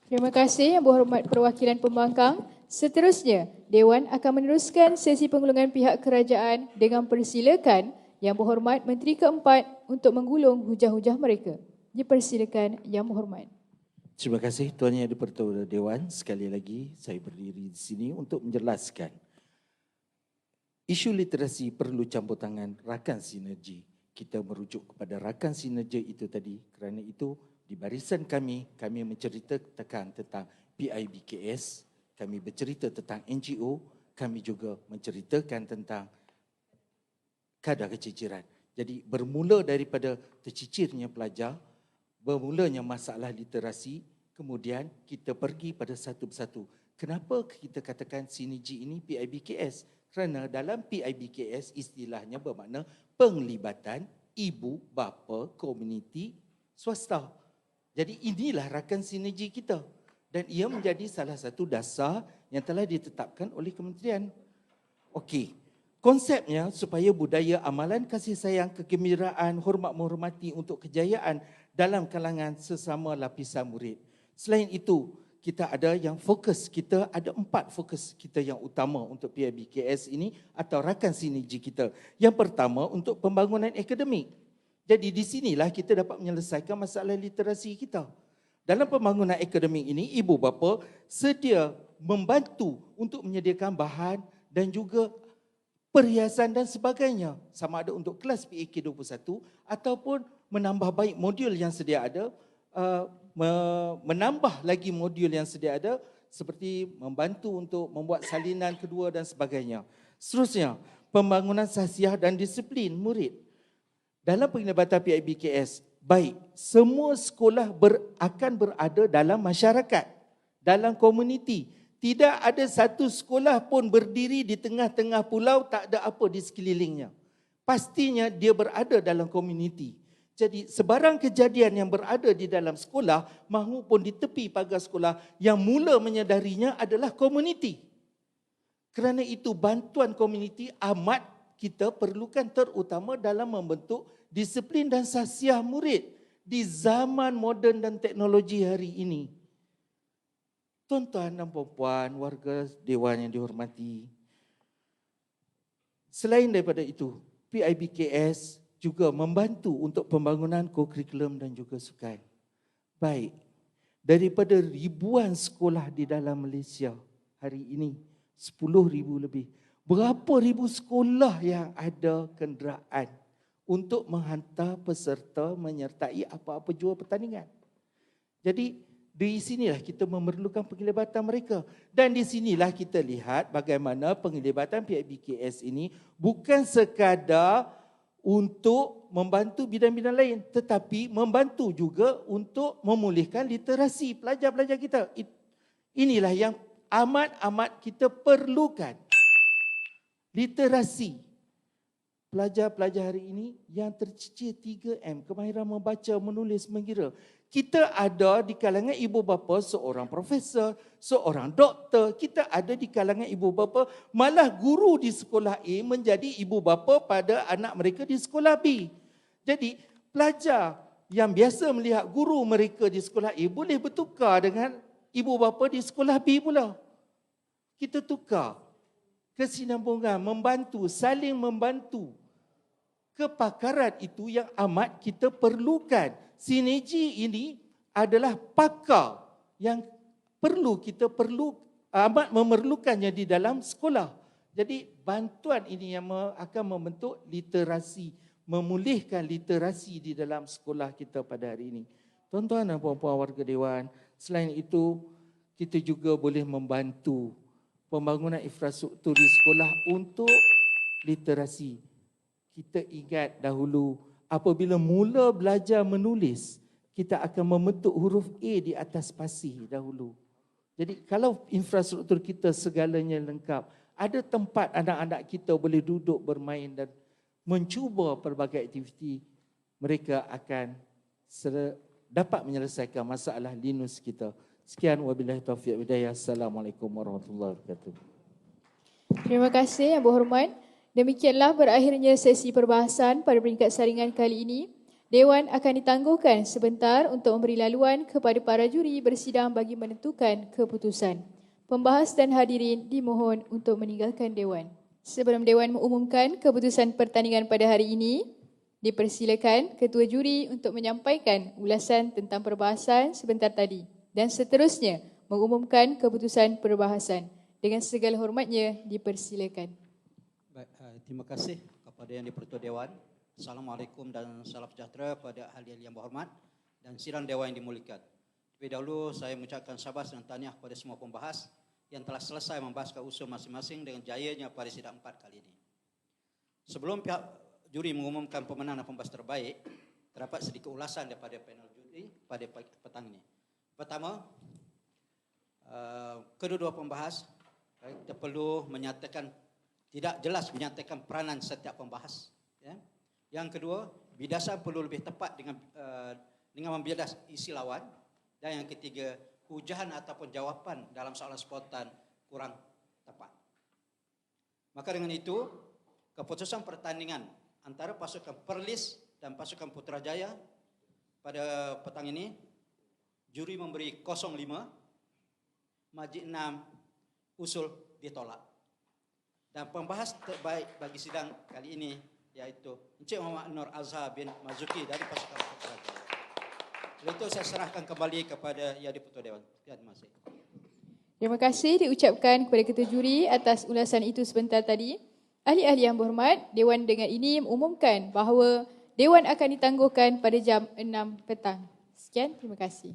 Terima kasih Yang Berhormat Perwakilan Pembangkang. Seterusnya, Dewan akan meneruskan sesi penggulungan pihak kerajaan dengan persilakan Yang Berhormat Menteri Keempat untuk menggulung hujah-hujah mereka. Dipersilakan Yang Berhormat. Terima kasih Tuan Yang di-Pertua Dewan. Sekali lagi saya berdiri di sini untuk menjelaskan isu literasi perlu campur tangan rakan sinergi. Kita merujuk kepada rakan sinergi itu tadi, kerana itu di barisan kami menceritakan tentang PIBKS, kami bercerita tentang NGO, kami juga menceritakan tentang kadar keciciran. Jadi bermula daripada tercicirnya pelajar, bermulanya masalah literasi, kemudian kita pergi pada satu persatu. Kenapa kita katakan sinergi ini PIBKS? Kerana dalam PIBKS istilahnya bermakna penglibatan ibu, bapa, komuniti, swasta. Jadi inilah rakan sinergi kita. Dan ia menjadi salah satu dasar yang telah ditetapkan oleh kementerian. Okey, konsepnya supaya budaya amalan kasih sayang, kegembiraan, hormat menghormati untuk kejayaan dalam kalangan sesama lapisan murid. Selain itu, kita ada yang fokus, kita ada 4 fokus kita yang utama untuk PIBKS ini atau rakan sinergi kita. Yang pertama untuk pembangunan akademik. Jadi di sinilah kita dapat menyelesaikan masalah literasi kita. Dalam pembangunan akademik ini, ibu bapa sedia membantu untuk menyediakan bahan dan juga perhiasan dan sebagainya. Sama ada untuk kelas PAK 21 ataupun menambah baik modul yang sedia ada, menambah lagi modul yang sedia ada seperti membantu untuk membuat salinan kedua dan sebagainya. Seterusnya, pembangunan sahsiah dan disiplin murid. Dalam penglibatan PIBKS, baik, semua sekolah akan berada dalam masyarakat, dalam komuniti. Tidak ada satu sekolah pun berdiri di tengah-tengah pulau, tak ada apa di sekelilingnya. Pastinya dia berada dalam komuniti. Jadi sebarang kejadian yang berada di dalam sekolah maupun di tepi pagar sekolah, yang mula menyedarinya adalah komuniti. Kerana itu bantuan komuniti amat kita perlukan, terutama dalam membentuk disiplin dan sahsiah murid di zaman moden dan teknologi hari ini. Tuan-tuan dan puan-puan, warga Dewan yang dihormati, selain daripada itu, PIBKS juga membantu untuk pembangunan kokurikulum dan juga sukan. Baik, daripada ribuan sekolah di dalam Malaysia hari ini, 10,000 lebih. Berapa ribu sekolah yang ada kenderaan untuk menghantar peserta menyertai apa-apa jua pertandingan. Jadi Di sinilah kita memerlukan penglibatan mereka. Dan di sinilah kita lihat bagaimana penglibatan pihak BKS ini bukan sekadar untuk membantu bidang-bidang lain, tetapi membantu juga untuk memulihkan literasi pelajar-pelajar kita. Inilah yang amat-amat kita perlukan. Literasi. Pelajar-pelajar hari ini yang tercicir 3M, kemahiran membaca, menulis, mengira. Kita ada di kalangan ibu bapa seorang profesor, seorang doktor. Kita ada di kalangan ibu bapa, malah guru di sekolah A menjadi ibu bapa pada anak mereka di sekolah B. Jadi pelajar yang biasa melihat guru mereka di sekolah A boleh bertukar dengan ibu bapa di sekolah B pula. Kita tukar kesinambungan, membantu, saling membantu. Kepakaran itu yang amat kita perlukan. Sinergi ini adalah pakar yang amat memerlukannya di dalam sekolah. Jadi bantuan ini yang akan membentuk literasi, memulihkan literasi di dalam sekolah kita pada hari ini. Tuan-tuan dan puan-puan warga Dewan, selain itu kita juga boleh membantu pembangunan infrastruktur di sekolah untuk literasi. Kita ingat dahulu apabila mula belajar menulis, kita akan membentuk huruf A di atas pasir dahulu. Jadi kalau infrastruktur kita segalanya lengkap, ada tempat anak-anak kita boleh duduk bermain dan mencuba pelbagai aktiviti, mereka akan dapat menyelesaikan masalah linus kita. Sekian, wabillahi taufiq hidayah. Assalamualaikum warahmatullahi wabarakatuh. Terima kasih Yang Berhormat. Demikianlah berakhirnya sesi perbahasan pada peringkat saringan kali ini. Dewan akan ditangguhkan sebentar untuk memberi laluan kepada para juri bersidang bagi menentukan keputusan. Pembahas dan hadirin dimohon untuk meninggalkan Dewan. Sebelum Dewan mengumumkan keputusan pertandingan pada hari ini, dipersilakan Ketua Juri untuk menyampaikan ulasan tentang perbahasan sebentar tadi dan seterusnya mengumumkan keputusan perbahasan. Dengan segala hormatnya, dipersilakan. Baik, terima kasih kepada Yang di-Pertua Dewan. Assalamualaikum dan salam sejahtera kepada ahli-ahli yang berhormat dan sidang Dewan yang dimuliakan. Terlebih dahulu saya mengucapkan syabas dan tahniah kepada semua pembahas yang telah selesai membahaskan usul masing-masing dengan jayanya pada sidang 4 kali ini. Sebelum pihak juri mengumumkan pemenang dan pembahas terbaik, terdapat sedikit ulasan daripada panel juri pada petang ini. Pertama, kedua-dua pembahas kita perlu menyatakan, tidak jelas menyatakan peranan setiap pembahas. Ya. Yang kedua, bidasan perlu lebih tepat dengan membidas isi lawan. Dan yang ketiga, hujahan ataupun jawapan dalam soalan spontan kurang tepat. Maka dengan itu, keputusan pertandingan antara pasukan Perlis dan pasukan Putrajaya pada petang ini, juri memberi 05, majik 6, usul ditolak. Dan pembahas terbaik bagi sidang kali ini yaitu Encik Muhammad Nur Azhar bin Mazuki dari pasukan Putrajaya. Oleh itu saya serahkan kembali kepada Yang di-Pertua Dewan. Terima kasih. Terima kasih diucapkan kepada Ketua Juri atas ulasan itu sebentar tadi. Ahli-ahli yang berhormat, Dewan dengan ini mengumumkan bahawa Dewan akan ditangguhkan pada jam 6 petang. Sekian, terima kasih.